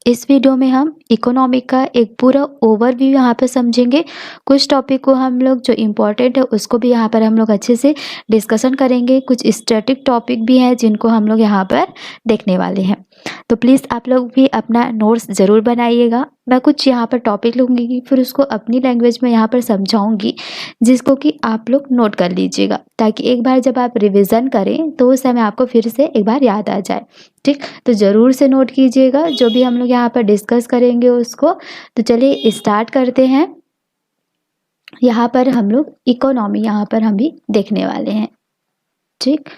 इस वीडियो में हम इकोनॉमी का एक पूरा ओवरव्यू यहाँ पर समझेंगे। कुछ टॉपिक को हम लोग जो इम्पोर्टेंट है उसको भी यहाँ पर हम लोग अच्छे से डिस्कशन करेंगे। कुछ स्टैटिक टॉपिक भी हैं जिनको हम लोग यहाँ पर देखने वाले हैं। तो प्लीज़ आप लोग भी अपना नोट्स ज़रूर बनाइएगा। मैं कुछ यहाँ पर टॉपिक लूँगी, फिर उसको अपनी लैंग्वेज में यहाँ पर समझाऊँगी, जिसको कि आप लोग नोट कर लीजिएगा, ताकि एक बार जब आप रिविज़न करें तो उस समय आपको फिर से एक बार याद आ जाए। ठीक, तो ज़रूर से नोट कीजिएगा जो भी हम लोग यहाँ पर डिस्कस करेंगे उसको। तो चलिए स्टार्ट करते हैं। यहाँ पर हम लोग इकोनॉमी यहाँ पर हम भी देखने वाले हैं। ठीक,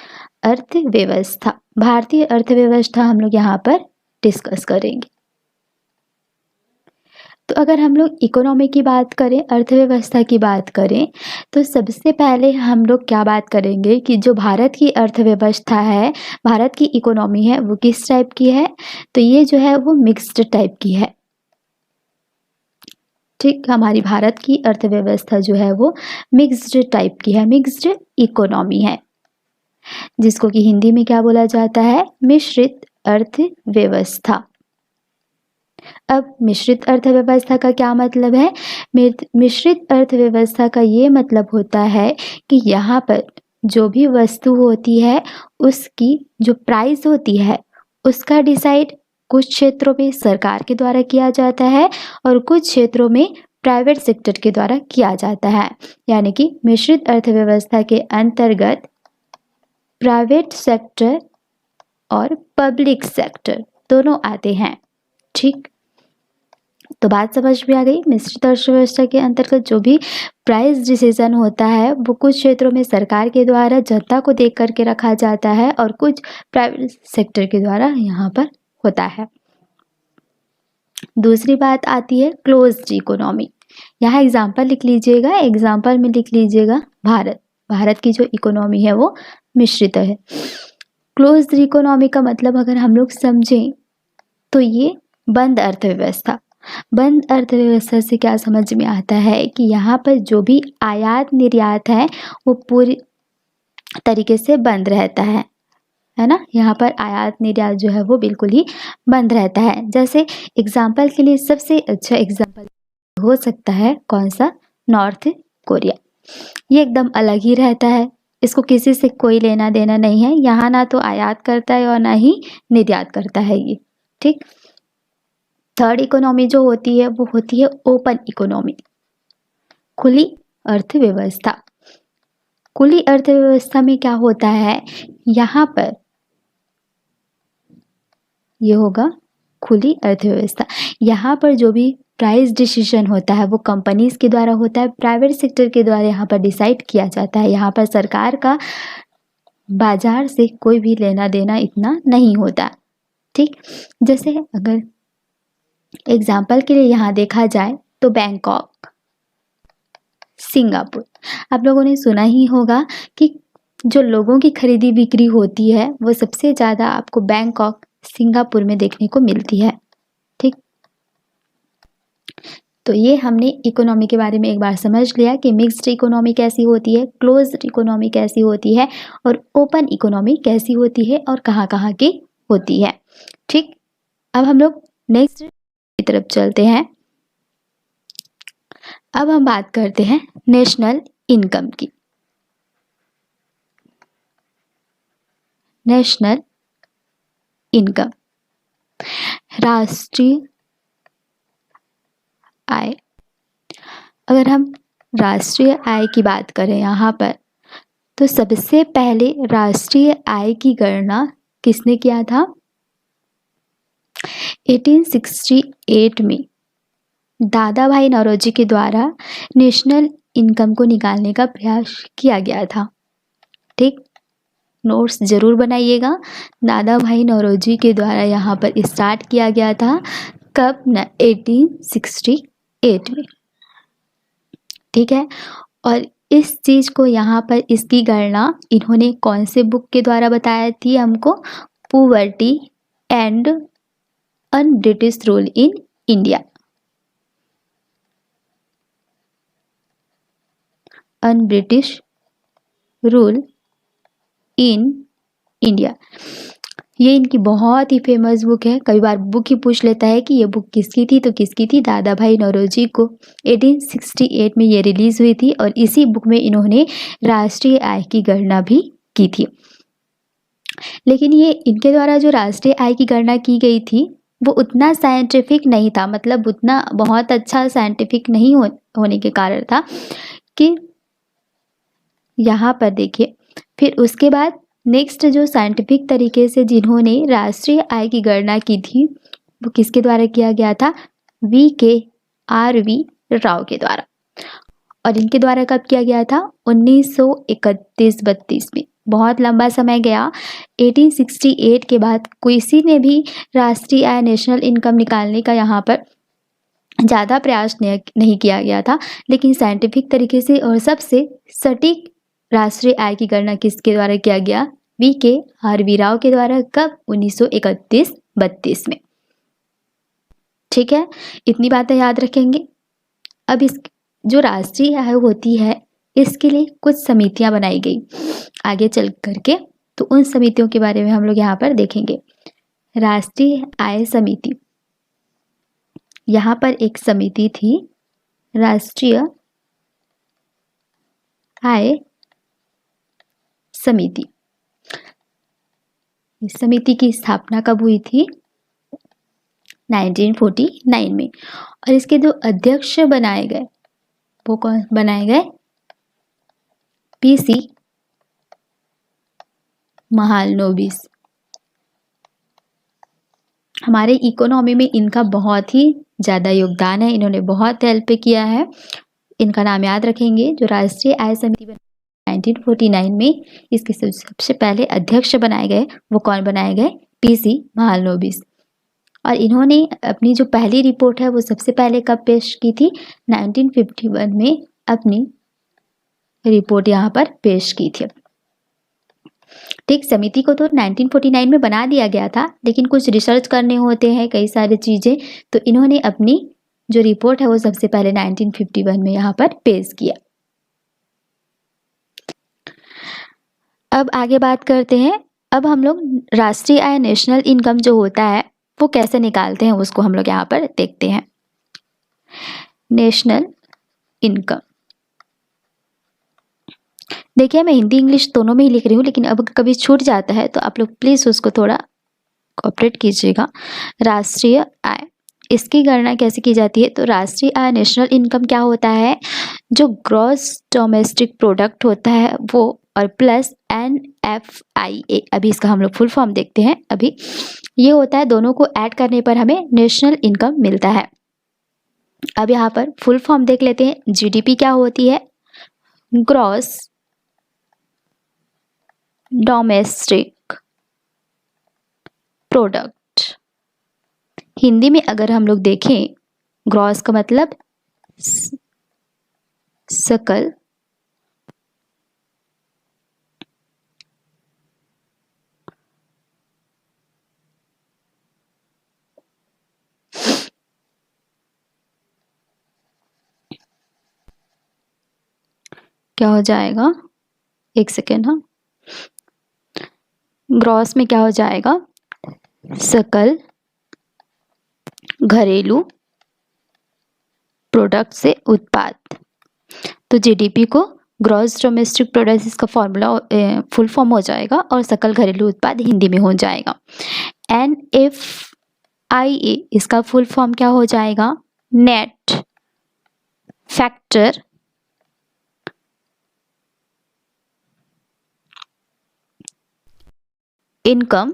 अर्थव्यवस्था, भारतीय अर्थव्यवस्था हम लोग यहाँ पर डिस्कस करेंगे। तो अगर हम लोग इकोनॉमी की बात करें, अर्थव्यवस्था की बात करें, तो सबसे पहले हम लोग क्या बात करेंगे कि जो भारत की अर्थव्यवस्था है, भारत की इकोनॉमी है, वो किस टाइप की है। तो ये जो है वो मिक्स्ड टाइप की है। ठीक, हमारी भारत की अर्थव्यवस्था जो है वो मिक्स्ड टाइप की है, मिक्स्ड इकोनॉमी है, जिसको कि हिंदी में क्या बोला जाता है, मिश्रित अर्थव्यवस्था। अब मिश्रित अर्थव्यवस्था का क्या मतलब है? मिश्रित अर्थव्यवस्था का ये मतलब होता है कि यहाँ पर जो भी वस्तु होती है उसकी जो प्राइस होती है उसका डिसाइड कुछ क्षेत्रों में सरकार के द्वारा किया जाता है और कुछ क्षेत्रों में प्राइवेट सेक्टर के द्वारा किया जाता है। यानी कि मिश्रित अर्थव्यवस्था के अंतर्गत प्राइवेट सेक्टर और पब्लिक सेक्टर दोनों आते हैं। ठीक, तो बात समझ में आ गई। मिश्रित अर्थव्यवस्था के अंतर्गत जो भी प्राइस डिसीजन होता है वो कुछ क्षेत्रों में सरकार के द्वारा जनता को देख करके रखा जाता है और कुछ प्राइवेट सेक्टर के द्वारा यहाँ पर होता है। दूसरी बात आती है क्लोज्ड इकोनॉमी। यहाँ एग्जाम्पल लिख लीजिएगा, एग्जाम्पल में लिख लीजिएगा भारत। भारत की जो इकोनॉमी है वो मिश्रित है। क्लोज्ड इकोनॉमी का मतलब अगर हम लोग समझें तो ये बंद अर्थव्यवस्था। बंद अर्थव्यवस्था से क्या समझ में आता है कि यहाँ पर जो भी आयात निर्यात है वो पूरी तरीके से बंद रहता है ना। यहाँ पर आयात निर्यात जो है वो बिल्कुल ही बंद रहता है। जैसे एग्जाम्पल के लिए सबसे अच्छा एग्जाम्पल हो सकता है कौन सा, नॉर्थ कोरिया। ये एकदम अलग ही रहता है, इसको किसी से कोई लेना देना नहीं है। यहाँ ना तो आयात करता है और ना ही निर्यात करता है ये। ठीक, थर्ड इकोनॉमी जो होती है वो होती है ओपन इकोनॉमी, खुली अर्थव्यवस्था। खुली अर्थव्यवस्था में क्या होता है, यहाँ पर ये होगा खुली अर्थव्यवस्था। यहाँ पर जो भी प्राइस डिसीजन होता है वो कंपनीज के द्वारा होता है, प्राइवेट सेक्टर के द्वारा यहाँ पर डिसाइड किया जाता है। यहाँ पर सरकार का बाजार से कोई भी लेना देना इतना नहीं होता। ठीक, जैसे अगर एग्जाम्पल के लिए यहाँ देखा जाए तो बैंकॉक, सिंगापुर, आप लोगों ने सुना ही होगा कि जो लोगों की खरीदी बिक्री होती है वो सबसे ज़्यादा आपको बैंकॉक, सिंगापुर में देखने को मिलती है। ठीक, तो ये हमने इकोनॉमी के बारे में एक बार समझ लिया कि मिक्स्ड इकोनॉमी कैसी होती है, क्लोज्ड इकोनॉमी कैसी होती है और ओपन इकोनॉमी कैसी होती है और कहाँ कहाँ की होती है। ठीक, अब हम लोग नेक्स्ट की तरफ चलते हैं। अब हम बात करते हैं नेशनल इनकम की। नेशनल इनकम, राष्ट्रीय आय। अगर हम राष्ट्रीय आय की बात करें यहाँ पर, तो सबसे पहले राष्ट्रीय आय की गणना किसने किया था? 1868 में दादा भाई नौरोजी के द्वारा नेशनल इनकम को निकालने का प्रयास किया गया था। ठीक, नोट्स जरूर बनाइएगा। दादा भाई नौरोजी के द्वारा यहाँ पर स्टार्ट किया गया था। कब? 1868 में। ठीक है, और इस चीज़ को यहाँ पर इसकी गणना इन्होंने कौन से बुक के द्वारा बताया थी हमको? Poverty and un British rule in India. Un British rule in India. ये इनकी बहुत ही फेमस बुक है। कई बार बुक ही पूछ लेता है कि ये बुक किसकी थी, तो किसकी थी, दादा भाई नौरोजी को। 1868 में ये रिलीज हुई थी और इसी बुक में इन्होंने राष्ट्रीय आय की गणना भी की थी। लेकिन ये इनके द्वारा जो राष्ट्रीय आय की गणना की गई थी वो उतना साइंटिफिक नहीं था, मतलब उतना बहुत अच्छा साइंटिफिक नहीं होने के कारण था कि यहाँ पर देखिए। फिर उसके बाद नेक्स्ट जो साइंटिफिक तरीके से जिन्होंने राष्ट्रीय आय की गणना की थी वो किसके द्वारा किया गया था, VKRV राव के द्वारा। और इनके द्वारा कब किया गया था, 1931-32 में। बहुत लंबा समय गया। 1868 के बाद किसी ने भी राष्ट्रीय आय नेशनल इनकम निकालने का यहाँ पर ज़्यादा प्रयास नहीं किया गया था, लेकिन साइंटिफिक तरीके से और सबसे सटीक राष्ट्रीय आय की गणना किसके द्वारा किया गया, VKRV राव के द्वारा। कब, 1931-32 में। ठीक है, इतनी बातें याद रखेंगे। अब इस जो राष्ट्रीय आय होती है इसके लिए कुछ समितियां बनाई गई आगे चल करके, तो उन समितियों के बारे में हम लोग यहाँ पर देखेंगे। राष्ट्रीय आय समिति, यहाँ पर एक समिति थी राष्ट्रीय आय समिति। इस समिति की स्थापना कब हुई थी, 1949 में। और इसके जो अध्यक्ष बनाए गए वो कौन बनाए गए, PC महालनोबिस। हमारे इकोनॉमी में इनका बहुत ही ज़्यादा योगदान है, इन्होंने बहुत हेल्प किया है। इनका नाम याद रखेंगे। जो राष्ट्रीय आय समिति 1949 में इसके सबसे पहले अध्यक्ष बनाए गए वो कौन बनाए गए, PC महालनोबिस। और इन्होंने अपनी जो पहली रिपोर्ट है वो सबसे पहले कब पेश की थी, 1951 में अपनी रिपोर्ट यहाँ पर पेश की थी। ठीक, समिति को तो 1949 में बना दिया गया था, लेकिन कुछ रिसर्च करने होते हैं कई सारी चीज़ें, तो इन्होंने अपनी जो रिपोर्ट है वो सबसे पहले 1951 में यहाँ पर पेश किया। अब आगे बात करते हैं। अब हम लोग राष्ट्रीय आय नेशनल इनकम जो होता है वो कैसे निकालते हैं उसको हम लोग यहाँ पर देखते हैं। नेशनल इनकम, देखिए मैं हिंदी इंग्लिश दोनों में ही लिख रही हूँ, लेकिन अब कभी छूट जाता है तो आप लोग प्लीज़ उसको थोड़ा कोऑपरेट कीजिएगा। राष्ट्रीय आय, इसकी गणना कैसे की जाती है, तो राष्ट्रीय आय नेशनल इनकम क्या होता है, जो ग्रॉस डोमेस्टिक प्रोडक्ट होता है वो, और प्लस NFIA। अभी इसका हम लोग फुल फॉर्म देखते हैं। अभी ये होता है, दोनों को ऐड करने पर हमें नेशनल इनकम मिलता है। अब यहाँ पर फुल फॉर्म देख लेते हैं। GDP क्या होती है, ग्रॉस डोमेस्टिक प्रोडक्ट। हिंदी में अगर हम लोग देखें, ग्रॉस का मतलब सकल क्या हो जाएगा, एक सेकेंड। हाँ, ग्रॉस में क्या हो जाएगा, सकल घरेलू प्रोडक्ट से उत्पाद। तो GDP को ग्रॉस डोमेस्टिक प्रोडक्ट इसका फॉर्मूला फुल फॉर्म हो जाएगा और सकल घरेलू उत्पाद हिंदी में हो जाएगा। NFIA इसका फुल फॉर्म क्या हो जाएगा, net factor income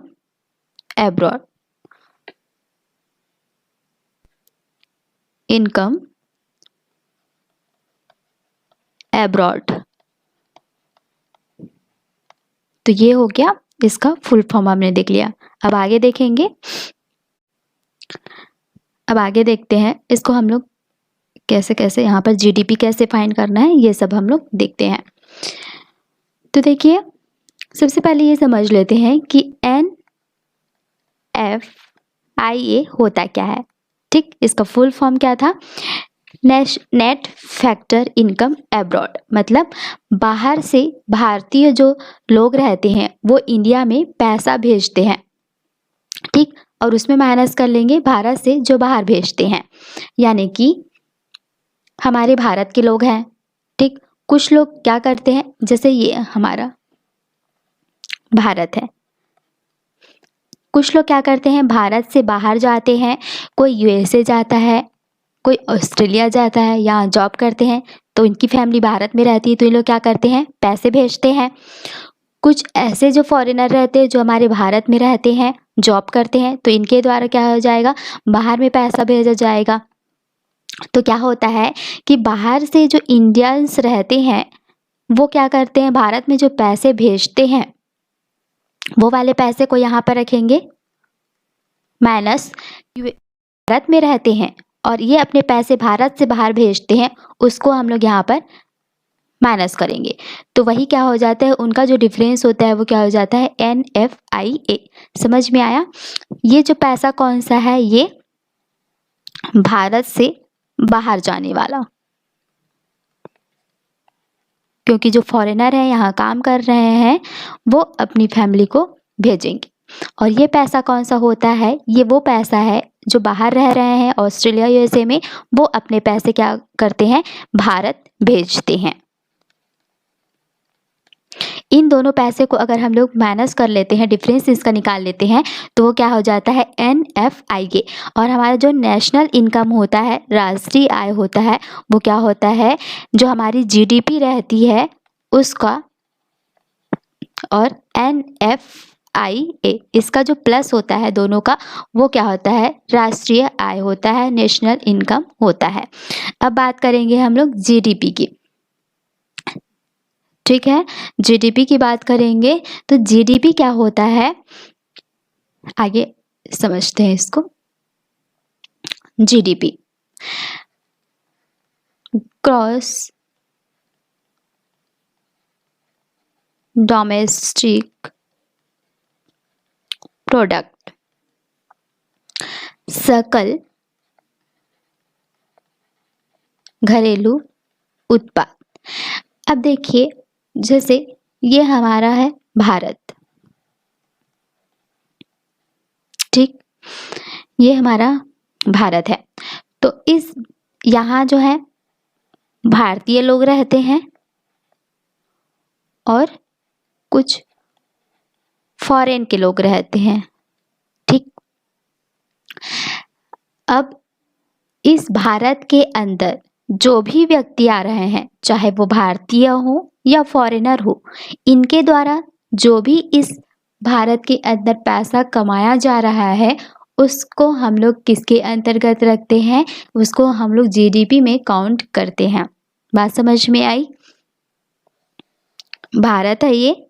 abroad. Income abroad, तो ये हो गया इसका फुल फॉर्म हमने देख लिया। अब आगे देखेंगे। अब आगे देखते हैं इसको हम लोग कैसे कैसे यहाँ पर GDP कैसे फाइंड करना है, ये सब हम लोग देखते हैं। तो देखिए सबसे पहले ये समझ लेते हैं कि NFIA होता क्या है। ठीक, इसका फुल फॉर्म क्या था, नेट फैक्टर इनकम एब्रॉड, मतलब बाहर से भारतीय जो लोग रहते हैं वो इंडिया में पैसा भेजते हैं, और उसमें माइनस कर लेंगे भारत से जो बाहर भेजते हैं, यानी कि हमारे भारत के लोग हैं। ठीक, कुछ लोग क्या करते हैं, जैसे ये हमारा भारत है, कुछ लोग क्या करते हैं भारत से बाहर जाते हैं, कोई यूएसए जाता है, कोई ऑस्ट्रेलिया जाता है, यहाँ जॉब करते हैं, तो इनकी फैमिली भारत में रहती है, तो ये लोग क्या करते हैं पैसे भेजते हैं। कुछ ऐसे जो फॉरेनर रहते हैं जो हमारे भारत में रहते हैं, जॉब करते हैं, तो इनके द्वारा क्या हो जाएगा, बाहर में पैसा भेजा जाएगा। तो क्या होता है कि बाहर से जो इंडियंस रहते हैं वो क्या करते हैं, भारत में जो पैसे भेजते हैं वो वाले पैसे को यहाँ पर रखेंगे माइनस, भारत में रहते हैं और ये अपने पैसे भारत से बाहर भेजते हैं, उसको हम लोग यहाँ पर माइनस करेंगे। तो वही क्या हो जाता है, उनका जो डिफरेंस होता है वो क्या हो जाता है NFIA। समझ में आया? ये जो पैसा कौन सा है, ये भारत से बाहर जाने वाला, क्योंकि जो फॉरेनर है यहाँ काम कर रहे हैं वो अपनी फैमिली को भेजेंगे। और ये पैसा कौन सा होता है, ये वो पैसा है जो बाहर रह रहे हैं ऑस्ट्रेलिया यूएसए में, वो अपने पैसे क्या करते हैं भारत भेजते हैं। इन दोनों पैसे को अगर हम लोग माइनस कर लेते हैं, डिफरेंस इसका निकाल लेते हैं, तो वो क्या हो जाता है NFIA। और हमारा जो नेशनल इनकम होता है, राष्ट्रीय आय होता है, वो क्या होता है, जो हमारी GDP रहती है उसका, और NFIA इसका जो प्लस होता है दोनों का, वो क्या होता है राष्ट्रीय आय होता है, नेशनल इनकम होता है। अब बात करेंगे हम लोग GDP की। ठीक है, GDP की बात करेंगे तो GDP क्या होता है, आगे समझते हैं इसको। GDP ग्रॉस डोमेस्टिक प्रोडक्ट, सकल घरेलू उत्पाद। अब देखिए, जैसे ये हमारा है भारत, ठीक, ये हमारा भारत है, तो इस यहाँ जो है भारतीय लोग रहते हैं और कुछ फॉरेन के लोग रहते हैं। ठीक, अब इस भारत के अंदर जो भी व्यक्ति आ रहे हैं, चाहे वो भारतीय हो या फॉरेनर हो, इनके द्वारा जो भी इस भारत के अंदर पैसा कमाया जा रहा है उसको हम लोग किसके अंतर्गत रखते हैं, उसको हम लोग GDP में काउंट करते हैं। बात समझ में आई? भारत है ये,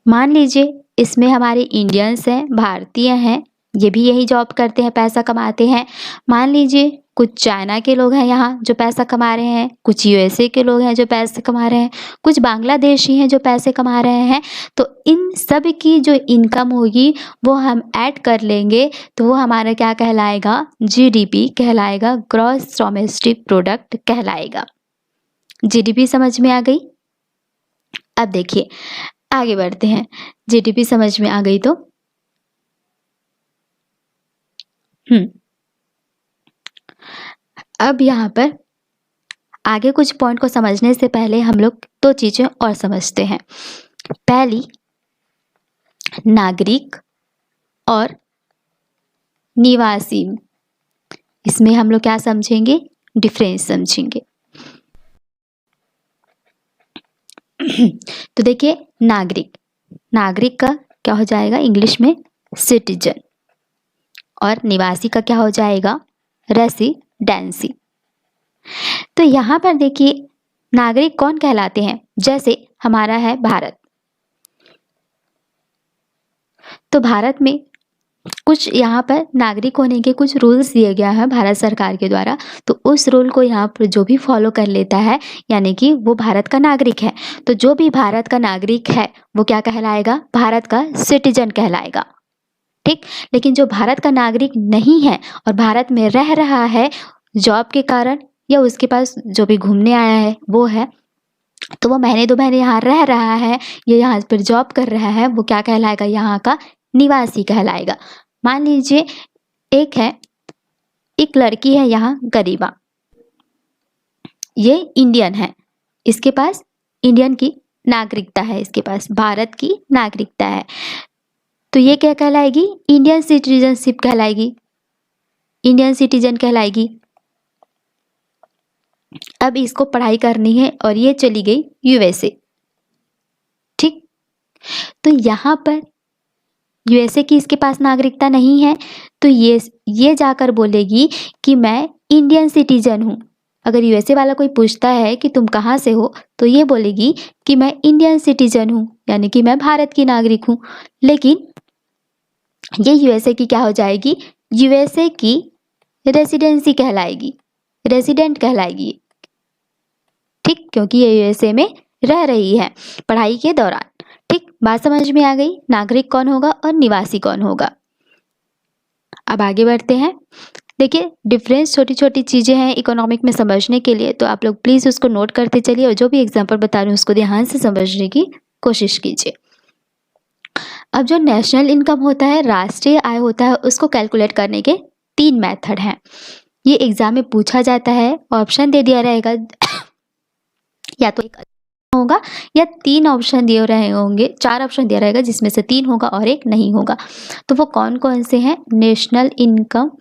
मान लीजिए इसमें हमारे इंडियंस हैं, भारतीय हैं, ये भी यही जॉब करते हैं, पैसा कमाते हैं। मान लीजिए कुछ चाइना के लोग हैं यहाँ जो पैसा कमा रहे हैं, कुछ USA के लोग हैं जो पैसे कमा रहे हैं, कुछ बांग्लादेशी हैं जो पैसे कमा रहे हैं। तो इन सब की जो इनकम होगी वो हम ऐड कर लेंगे, तो वो हमारा क्या कहलाएगा, GDP कहलाएगा, ग्रॉस डोमेस्टिक प्रोडक्ट कहलाएगा। GDP समझ में आ गई? अब देखिए आगे बढ़ते हैं। GDP समझ में आ गई तो अब यहाँ पर आगे कुछ पॉइंट को समझने से पहले हम लोग दो चीजें और समझते हैं। पहली, नागरिक और निवासी, इसमें हम लोग क्या समझेंगे, डिफरेंस समझेंगे। तो देखिए, नागरिक, नागरिक का क्या हो जाएगा इंग्लिश में सिटीजन, और निवासी का क्या हो जाएगा रेसिडेंसी। तो यहाँ पर देखिए नागरिक कौन कहलाते हैं, जैसे हमारा है भारत, तो भारत में कुछ यहाँ पर नागरिक होने के कुछ रूल्स दिए गया है भारत सरकार के द्वारा, तो उस रूल को यहाँ पर जो भी फॉलो कर लेता है यानी कि वो भारत का नागरिक है। तो जो भी भारत का नागरिक है वो क्या कहलाएगा, भारत का सिटीजन कहलाएगा। ठीक, लेकिन जो भारत का नागरिक नहीं है और भारत में रह रहा है जॉब के कारण, या उसके पास जो भी घूमने आया है वो है, तो वो महीने 2 महीने यहाँ रह रहा है, ये यहाँ पर जॉब कर रहा है, वो क्या कहलाएगा, यहाँ का निवासी कहलाएगा। मान लीजिए एक लड़की है यहाँ गरिमा, ये इंडियन है, इसके पास इंडियन की नागरिकता है, इसके पास भारत की नागरिकता है, तो ये क्या कहलाएगी? इंडियन सिटीजनशिप कहलाएगी, इंडियन सिटीजन कहलाएगी। अब इसको पढ़ाई करनी है और ये चली गई यूएसए, ठीक। तो यहाँ पर यूएसए की इसके पास नागरिकता नहीं है, तो ये जाकर बोलेगी कि मैं इंडियन सिटीजन हूँ। अगर यूएसए वाला कोई पूछता है कि तुम कहाँ से हो, तो ये बोलेगी कि मैं इंडियन सिटीजन हूँ, यानी कि मैं भारत की नागरिक हूँ। लेकिन ये यूएसए की क्या हो जाएगी? यूएसए की रेसिडेंसी कहलाएगी, रेसिडेंट कहलाएगी, ठीक, क्योंकि ये यूएसए में रह रही है पढ़ाई के दौरान। ठीक, बात समझ में आ गई? नागरिक कौन होगा और निवासी कौन होगा। अब आगे बढ़ते हैं। देखिए, डिफरेंस छोटी छोटी चीज़ें हैं इकोनॉमिक में समझने के लिए, तो आप लोग प्लीज़ उसको नोट करते चलिए और जो भी एग्जाम्पल बता रही हूँ उसको ध्यान से समझने की कोशिश कीजिए। अब जो नेशनल इनकम होता है, राष्ट्रीय आय होता है, उसको कैलकुलेट करने के 3 मेथड हैं। ये एग्जाम में पूछा जाता है, ऑप्शन दे दिया रहेगा या तो एक होगा या 3 ऑप्शन दिए रहे होंगे, 4 ऑप्शन दिया रहेगा जिसमें से 3 होगा और एक नहीं होगा। तो वो कौन कौन से हैं? नेशनल इनकम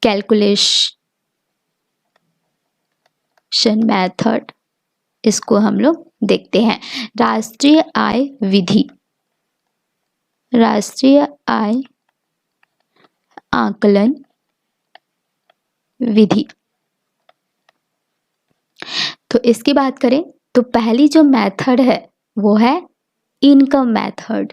कैलकुलेशन मेथड, इसको हम लोग देखते हैं। राष्ट्रीय आय विधि, राष्ट्रीय आय आकलन विधि। तो इसकी बात करें तो पहली जो मेथड है वो है इनकम मेथड।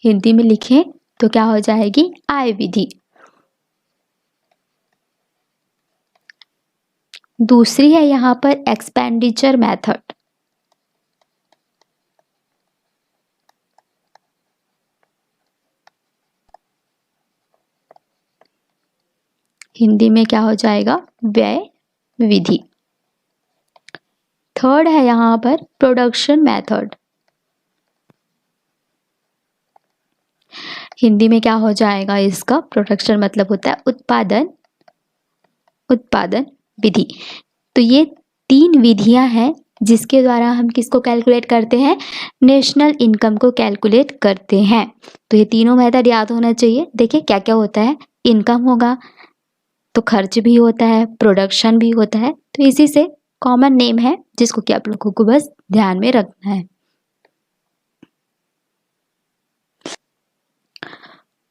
हिंदी में लिखें तो क्या हो जाएगी? आय विधि। दूसरी है यहाँ पर एक्सपेंडिचर मेथड। हिंदी में क्या हो जाएगा? व्यय विधि। थर्ड है यहाँ पर प्रोडक्शन मेथड। हिंदी में क्या हो जाएगा इसका? प्रोडक्शन मतलब होता है उत्पादन विधि। तो ये 3 विधियां हैं जिसके द्वारा हम किसको कैलकुलेट करते हैं? नेशनल इनकम को कैलकुलेट करते हैं। तो ये तीनों मेथड याद होना चाहिए। देखिए क्या क्या होता है, इनकम होगा तो खर्च भी होता है, प्रोडक्शन भी होता है, तो इसी से कॉमन नेम है जिसको कि आप लोगों को बस ध्यान में रखना है।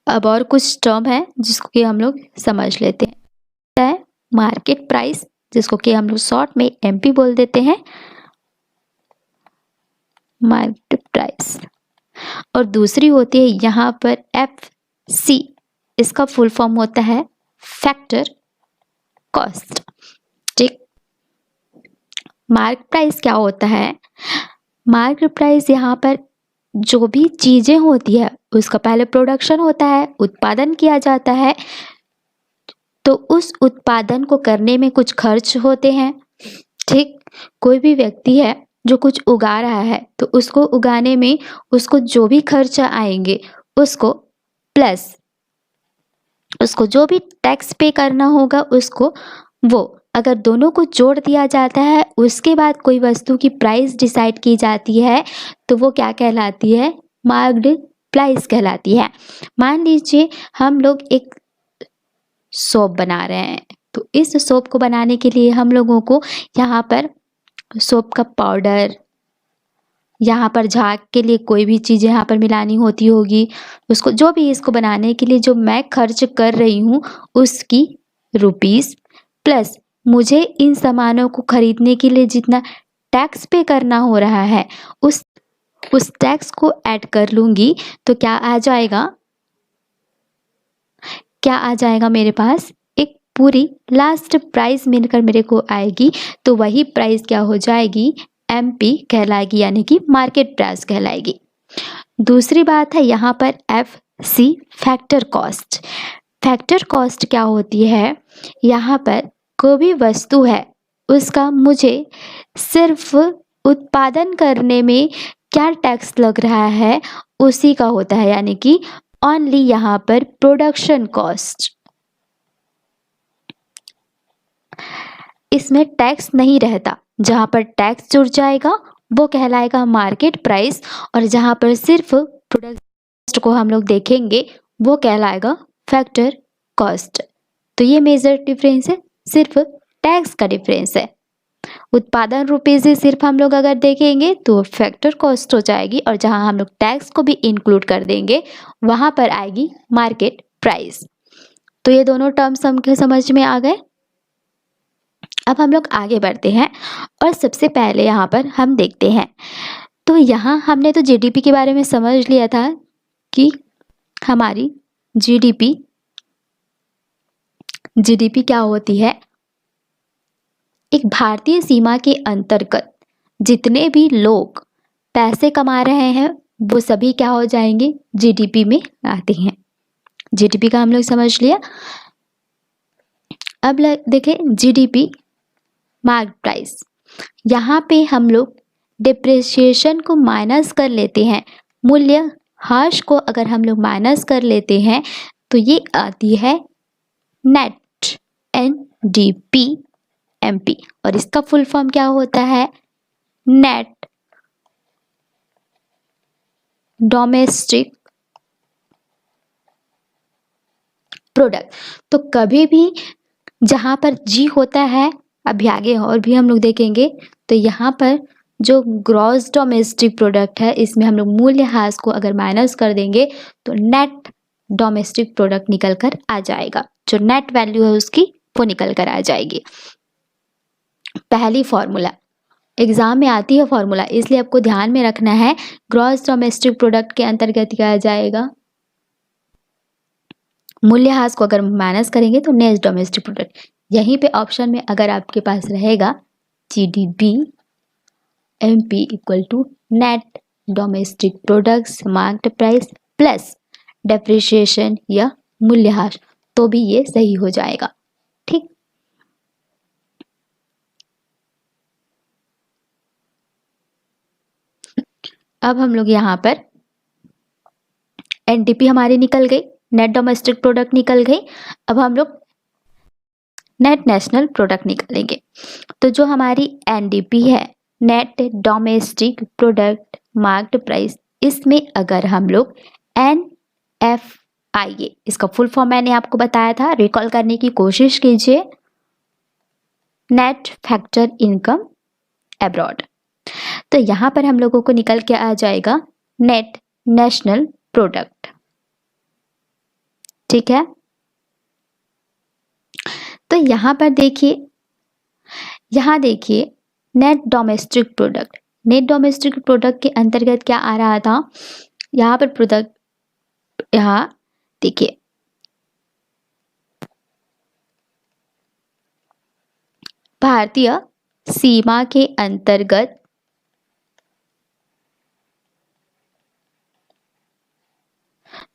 अब और कुछ टर्म है जिसको कि हम लोग समझ लेते हैं। मार्केट प्राइस, जिसको कि हम लोग शॉर्ट में एमपी बोल देते हैं, मार्केट प्राइस। और दूसरी होती है यहाँ पर एफसी, इसका फुल फॉर्म होता है फैक्टर कॉस्ट। ठीक, मार्केट प्राइस क्या होता है? मार्केट प्राइस यहाँ पर जो भी चीजें होती है उसका पहले प्रोडक्शन होता है, उत्पादन किया जाता है, तो उस उत्पादन को करने में कुछ खर्च होते हैं। ठीक, कोई भी व्यक्ति है जो कुछ उगा रहा है तो उसको उगाने में उसको जो भी खर्च आएंगे उसको प्लस उसको जो भी टैक्स पे करना होगा उसको, वो अगर दोनों को जोड़ दिया जाता है उसके बाद कोई वस्तु की प्राइस डिसाइड की जाती है तो वो क्या कहलाती है? मार्केट प्राइस कहलाती है। मान लीजिए हम लोग एक सोप बना रहे हैं, तो इस सोप को बनाने के लिए हम लोगों को यहाँ पर सोप का पाउडर, यहाँ पर झाग के लिए कोई भी चीज़ यहाँ पर मिलानी होती होगी, उसको जो भी इसको बनाने के लिए जो मैं खर्च कर रही हूँ उसकी रुपीस प्लस मुझे इन सामानों को खरीदने के लिए जितना टैक्स पे करना हो रहा है उस टैक्स को ऐड कर लूँगी तो क्या आ जाएगा? क्या आ जाएगा मेरे पास? एक पूरी लास्ट प्राइस मिलकर मेरे को आएगी, तो वही प्राइस क्या हो जाएगी? एमपी कहलाएगी, यानी कि मार्केट प्राइस कहलाएगी। दूसरी बात है यहाँ पर FC factor cost. Factor cost क्या होती है? यहाँ पर कोई भी वस्तु है उसका मुझे सिर्फ उत्पादन करने में क्या टैक्स लग रहा है उसी का होता है, यानी कि ओनली यहाँ पर प्रोडक्शन कॉस्ट, इसमें टैक्स नहीं रहता। जहाँ पर टैक्स जुड़ जाएगा वो कहलाएगा मार्केट प्राइस, और जहाँ पर सिर्फ प्रोडक्ट कॉस्ट को हम लोग देखेंगे वो कहलाएगा फैक्टर कॉस्ट। तो ये मेजर डिफरेंस है, सिर्फ टैक्स का डिफरेंस है। उत्पादन रुपये से सिर्फ हम लोग अगर देखेंगे तो फैक्टर कॉस्ट हो जाएगी, और जहाँ हम लोग टैक्स को भी इंक्लूड कर देंगे वहाँ पर आएगी मार्केट प्राइस। तो ये दोनों टर्म्स हमको समझ में आ गए। अब हम लोग आगे बढ़ते हैं और सबसे पहले यहाँ पर हम देखते हैं, तो यहाँ हमने तो जीडीपी के बारे में समझ लिया था कि हमारी जीडीपी क्या होती है। एक भारतीय सीमा के अंतर्गत जितने भी लोग पैसे कमा रहे हैं वो सभी क्या हो जाएंगे, जीडीपी में आते हैं। जीडीपी का हम लोग समझ लिया। अब देखें जीडीपी मार्केट प्राइस, यहाँ पे हम लोग डिप्रिसिएशन को माइनस कर लेते हैं, मूल्य ह्रास को अगर हम लोग माइनस कर लेते हैं तो ये आती है नेट एनडीपी एमपी, और इसका फुल फॉर्म क्या होता है, नेट डोमेस्टिक प्रोडक्ट। तो कभी भी जहाँ पर जी होता है, अभी आगे और भी हम लोग देखेंगे, तो यहाँ पर जो ग्रॉस डोमेस्टिक प्रोडक्ट है इसमें हम लोग मूल्य ह्रास को अगर माइनस कर देंगे तो नेट डोमेस्टिक प्रोडक्ट निकल कर आ जाएगा, जो नेट वैल्यू है उसकी वो निकल कर आ जाएगी। पहली फॉर्मूला एग्जाम में आती है फॉर्मूला, इसलिए आपको ध्यान में रखना है। ग्रॉस डोमेस्टिक प्रोडक्ट के अंतर्गत क्या आ जाएगा, मूल्य ह्रास को अगर माइनस करेंगे तो नेट डोमेस्टिक प्रोडक्ट। यहीं पे ऑप्शन में अगर आपके पास रहेगा GDP MP equal to net domestic products market price plus depreciation या मूल्यह्रास, तो भी ये सही हो जाएगा। ठीक, अब हम लोग यहाँ पर एनडीपी हमारी निकल गई, नेट डोमेस्टिक प्रोडक्ट निकल गई। अब हम लोग नेट नेशनल प्रोडक्ट निकालेंगे। तो जो हमारी एनडीपी है, net domestic product market price, इसमें अगर हम लोग NFIA, इसका फुल फॉर्म मैंने आपको बताया था, रिकॉल करने की कोशिश कीजिए, नेट फैक्टर इनकम अब्रॉड। तो यहाँ पर हम लोगों को निकल के आ जाएगा नेट नेशनल प्रोडक्ट। ठीक है, तो यहाँ पर देखिए, यहाँ देखिए net domestic product, net domestic product के अंतर्गत क्या आ रहा था, यहाँ पर प्रोडक्ट, यहाँ देखिए भारतीय सीमा के अंतर्गत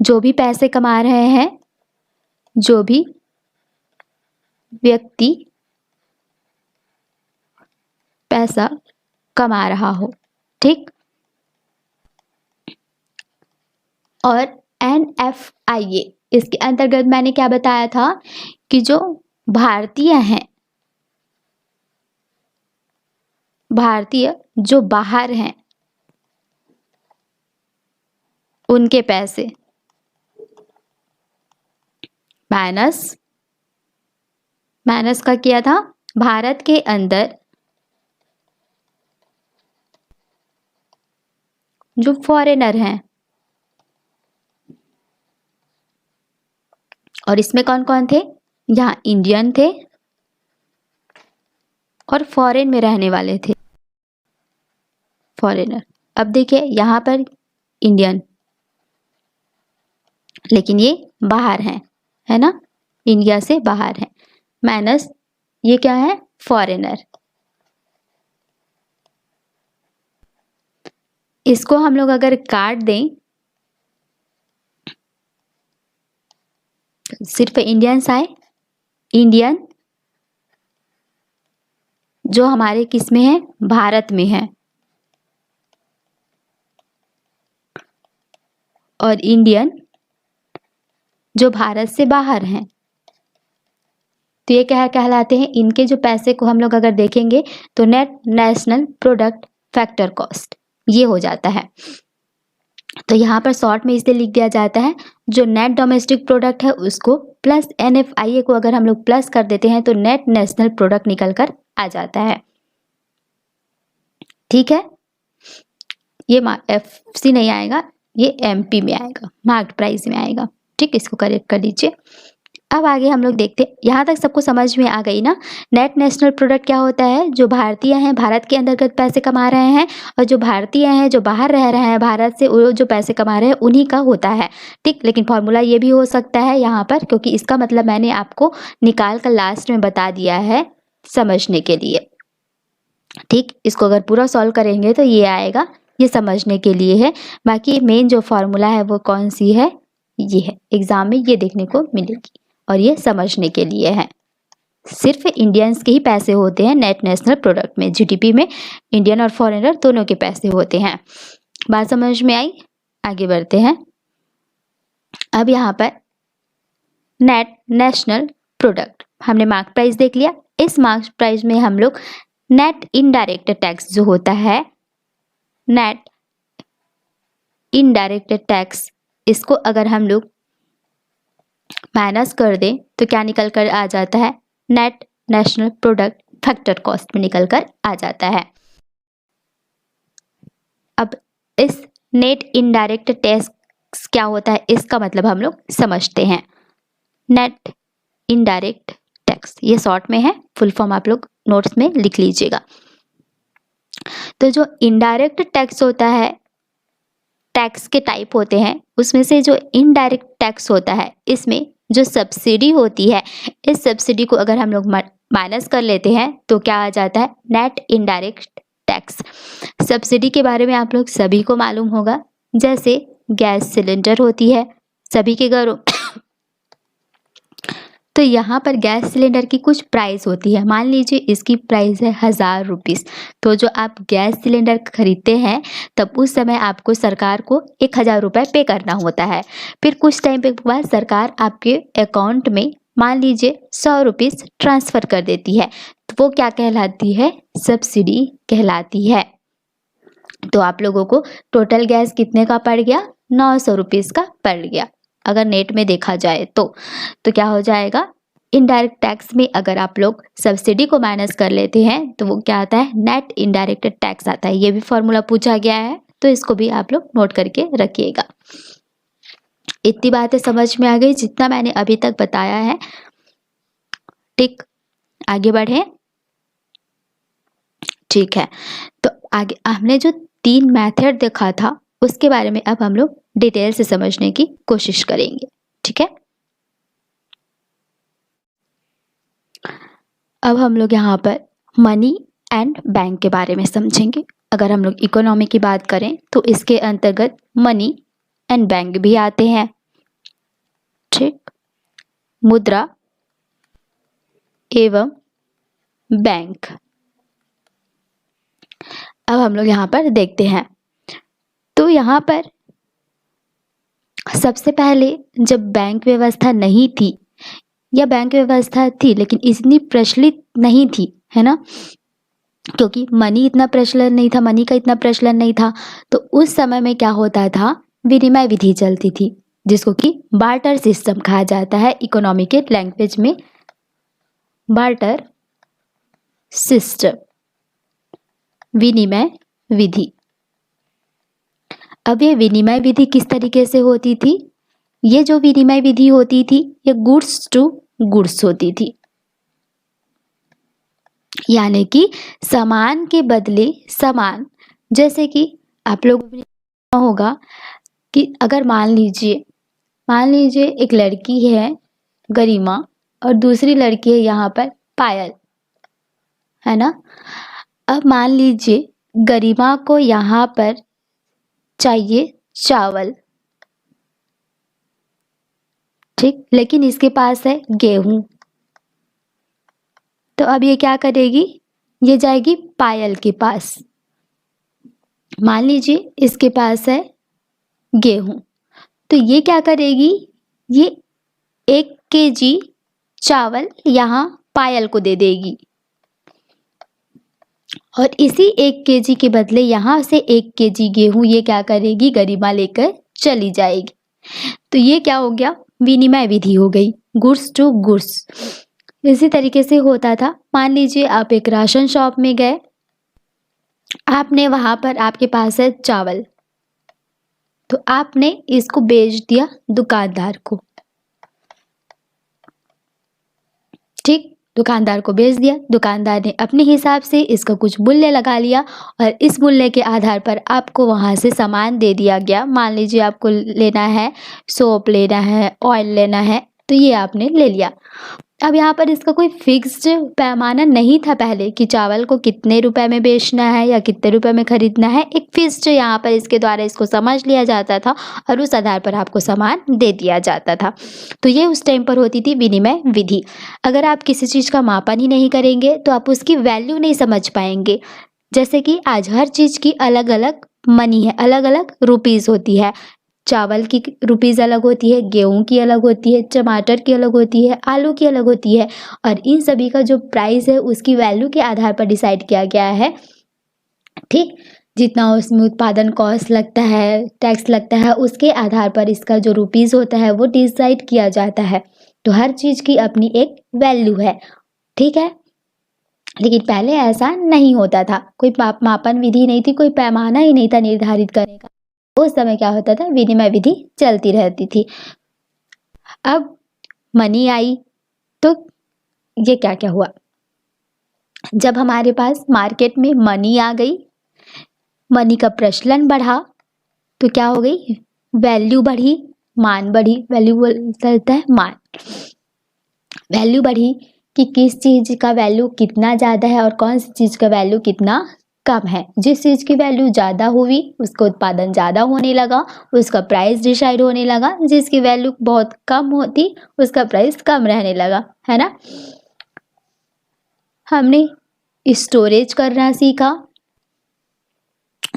जो भी पैसे कमा रहे हैं, जो भी व्यक्ति पैसा कमा रहा हो, ठीक, और NFIA, इसके अंतर्गत मैंने क्या बताया था कि जो भारतीय हैं, भारतीय जो बाहर हैं उनके पैसे माइनस का किया था, भारत के अंदर जो फॉरेनर हैं, और इसमें कौन कौन थे, यहाँ इंडियन थे और फॉरेन में रहने वाले थे फॉरेनर। अब देखिए यहाँ पर इंडियन, लेकिन ये बाहर हैं, है ना, इंडिया से बाहर हैं, माइनस ये क्या है, फॉरेनर। इसको हम लोग अगर काट दें, सिर्फ इंडियंस आए, इंडियन जो हमारे किस में है, भारत में है, और इंडियन जो भारत से बाहर हैं, तो ये क्या कहलाते हैं, इनके जो पैसे को हम लोग अगर देखेंगे तो net national product factor cost ये हो जाता है। तो यहाँ पर शॉर्ट में इसलिए लिख दिया जाता है, जो नेट डोमेस्टिक प्रोडक्ट है उसको प्लस NFIA को अगर हम लोग प्लस कर देते हैं तो नेट नेशनल प्रोडक्ट निकल कर आ जाता है। ठीक है, ये FC नहीं आएगा, ये MP में आएगा, मार्केट प्राइस में आएगा। ठीक, इसको करेक्ट कर लीजिए। अब आगे हम लोग देखते हैं, यहाँ तक सबको समझ में आ गई ना। नेट नेशनल प्रोडक्ट क्या होता है, जो भारतीय हैं भारत के अंतर्गत पैसे कमा रहे हैं, और जो भारतीय हैं जो बाहर रह रहे हैं भारत से, वो जो पैसे कमा रहे हैं उन्हीं का होता है। ठीक, लेकिन फॉर्मूला ये भी हो सकता है यहाँ पर, क्योंकि इसका मतलब मैंने आपको निकाल कर लास्ट में बता दिया है समझने के लिए। ठीक, इसको अगर पूरा सॉल्व करेंगे तो ये आएगा, ये समझने के लिए है। बाकी मेन जो फॉर्मूला है वो कौन सी है, ये है, एग्जाम में ये देखने को मिलेगी, और ये समझने के लिए है। सिर्फ इंडियंस के ही पैसे होते हैं नेट नेशनल प्रोडक्ट में, GDP में इंडियन और फॉरेनर दोनों के पैसे होते हैं। बात समझ में आई, आगे बढ़ते हैं। अब यहाँ पर नेट नेशनल प्रोडक्ट हमने मार्क प्राइस देख लिया। इस मार्क प्राइस में हम लोग नेट इनडायरेक्ट टैक्स जो होता है, नेट इनडायरेक्ट टैक्स, इसको अगर हम लोग माइनस कर दें तो क्या निकल कर आ जाता है, net national product factor cost में निकल कर आ जाता है। अब इस नेट इनडायरेक्ट टैक्स क्या होता है, इसका मतलब हम लोग समझते हैं। नेट इनडायरेक्ट टैक्स ये शॉर्ट में है, फुल फॉर्म आप लोग नोट्स में लिख लीजिएगा। तो जो इनडायरेक्ट टैक्स होता है, टैक्स के टाइप होते हैं, उसमें से जो इनडायरेक्ट टैक्स होता है, इसमें जो सब्सिडी होती है, इस सब्सिडी को अगर हम लोग माइनस कर लेते हैं तो क्या आ जाता है, नेट इनडायरेक्ट टैक्स। सब्सिडी के बारे में आप लोग सभी को मालूम होगा, जैसे गैस सिलेंडर होती है सभी के घरों तो यहाँ पर गैस सिलेंडर की कुछ प्राइस होती है। मान लीजिए इसकी प्राइस है 1000 रुपीज़, तो जो आप गैस सिलेंडर खरीदते हैं तब उस समय आपको सरकार को 1000 रुपये पे करना होता है। फिर कुछ टाइम के बाद सरकार आपके अकाउंट में मान लीजिए 100 रुपीज़ ट्रांसफ़र कर देती है, तो वो क्या कहलाती है, सब्सिडी कहलाती है। तो आप लोगों को टोटल गैस कितने का पड़ गया, 900 रुपीज़ का पड़ गया अगर नेट में देखा जाए तो क्या हो जाएगा, इनडायरेक्ट टैक्स में अगर आप लोग सब्सिडी को माइनस कर लेते हैं तो वो क्या आता है, नेट इनडायरेक्ट टैक्स आता है। ये भी फॉर्मूला पूछा गया है, तो इसको भी आप लोग नोट करके रखिएगा। इतनी बातें समझ में आ गई जितना मैंने अभी तक बताया है। ठीक, आगे बढ़े। ठीक है, तो आगे हमने जो 3 मेथड देखा था उसके बारे में अब हम लोग डिटेल से समझने की कोशिश करेंगे। ठीक है, अब हम लोग यहाँ पर मनी एंड बैंक के बारे में समझेंगे। अगर हम लोग इकोनॉमी की बात करें तो इसके अंतर्गत मनी एंड बैंक भी आते हैं। ठीक, मुद्रा एवं बैंक। अब हम लोग यहाँ पर देखते हैं, तो यहाँ पर सबसे पहले जब बैंक व्यवस्था नहीं थी, या बैंक व्यवस्था थी लेकिन इतनी प्रचलित नहीं थी, है ना, क्योंकि मनी इतना प्रचलन नहीं था, मनी का इतना प्रचलन नहीं था, तो उस समय में क्या होता था, विनिमय विधि चलती थी, जिसको कि बार्टर सिस्टम कहा जाता है इकोनॉमी के लैंग्वेज में, बार्टर सिस्टम, विनिमय विधि। अब ये विनिमय विधि किस तरीके से होती थी, ये जो विनिमय विधि होती थी ये गुड्स टू गुड्स होती थी, यानी कि सामान के बदले सामान। जैसे कि आप लोगों को देखा होगा कि अगर मान लीजिए एक लड़की है गरिमा और दूसरी लड़की है यहाँ पर पायल, है ना। अब मान लीजिए गरिमा को यहाँ पर चाहिए चावल, ठीक, लेकिन इसके पास है गेहूं, तो अब ये क्या करेगी, ये जाएगी पायल के पास। मान लीजिए इसके पास है गेहूं, तो ये क्या करेगी, ये 1 kg चावल यहाँ पायल को दे देगी और इसी 1 kg के बदले यहाँ से 1 kg गेहूं ये क्या करेगी, गरिमा लेकर चली जाएगी। तो ये क्या हो गया, विनिमय विधि हो गई, गुड्स टू गुड्स। इसी तरीके से होता था। मान लीजिए आप एक राशन शॉप में गए, आपने वहां पर, आपके पास है चावल, तो आपने इसको बेच दिया दुकानदार को, ठीक, दुकानदार को बेच दिया। दुकानदार ने अपने हिसाब से इसका कुछ मूल्य लगा लिया और इस मूल्य के आधार पर आपको वहाँ से सामान दे दिया गया। मान लीजिए आपको लेना है सोप, लेना है ऑयल, लेना है, तो ये आपने ले लिया। अब यहाँ पर इसका कोई फिक्स्ड पैमाना नहीं था पहले कि चावल को कितने रुपए में बेचना है या कितने रुपए में खरीदना है। एक फिक्स्ड यहाँ पर इसके द्वारा इसको समझ लिया जाता था और उस आधार पर आपको सामान दे दिया जाता था। तो ये उस टाइम पर होती थी विनिमय विधि। अगर आप किसी चीज़ का मापन ही नहीं करेंगे तो आप उसकी वैल्यू नहीं समझ पाएंगे। जैसे कि आज हर चीज़ की अलग अलग मनी है, अलग अलग रुपीज़ होती है। चावल की रुपीज़ अलग होती है, गेहूं की अलग होती है, टमाटर की अलग होती है, आलू की अलग होती है और इन सभी का जो प्राइस है उसकी वैल्यू के आधार पर डिसाइड किया गया है, ठीक। जितना उसमें उत्पादन कॉस्ट लगता है, टैक्स लगता है, उसके आधार पर इसका जो रुपीज़ होता है वो डिसाइड किया जाता है। तो हर चीज़ की अपनी एक वैल्यू है, ठीक है। लेकिन पहले ऐसा नहीं होता था, कोई मापन विधि नहीं थी, कोई पैमाना ही नहीं था निर्धारित करने का। उस समय क्या होता था, विनिमय विधि चलती रहती थी। अब मनी आई तो ये क्या क्या हुआ, जब हमारे पास मार्केट में मनी आ गई, मनी का प्रचलन बढ़ा तो क्या हो गई, वैल्यू बढ़ी, मान बढ़ी। वैल्यू बोलता है मान, वैल्यू बढ़ी कि किस चीज़ का वैल्यू कितना ज़्यादा है और कौन सी चीज़ का वैल्यू कितना कम है। जिस चीज़ की वैल्यू ज़्यादा हुई उसका उत्पादन ज़्यादा होने लगा, उसका प्राइस डिसाइड होने लगा। जिसकी वैल्यू बहुत कम होती उसका प्राइस कम रहने लगा, है ना। हमने स्टोरेज करना सीखा।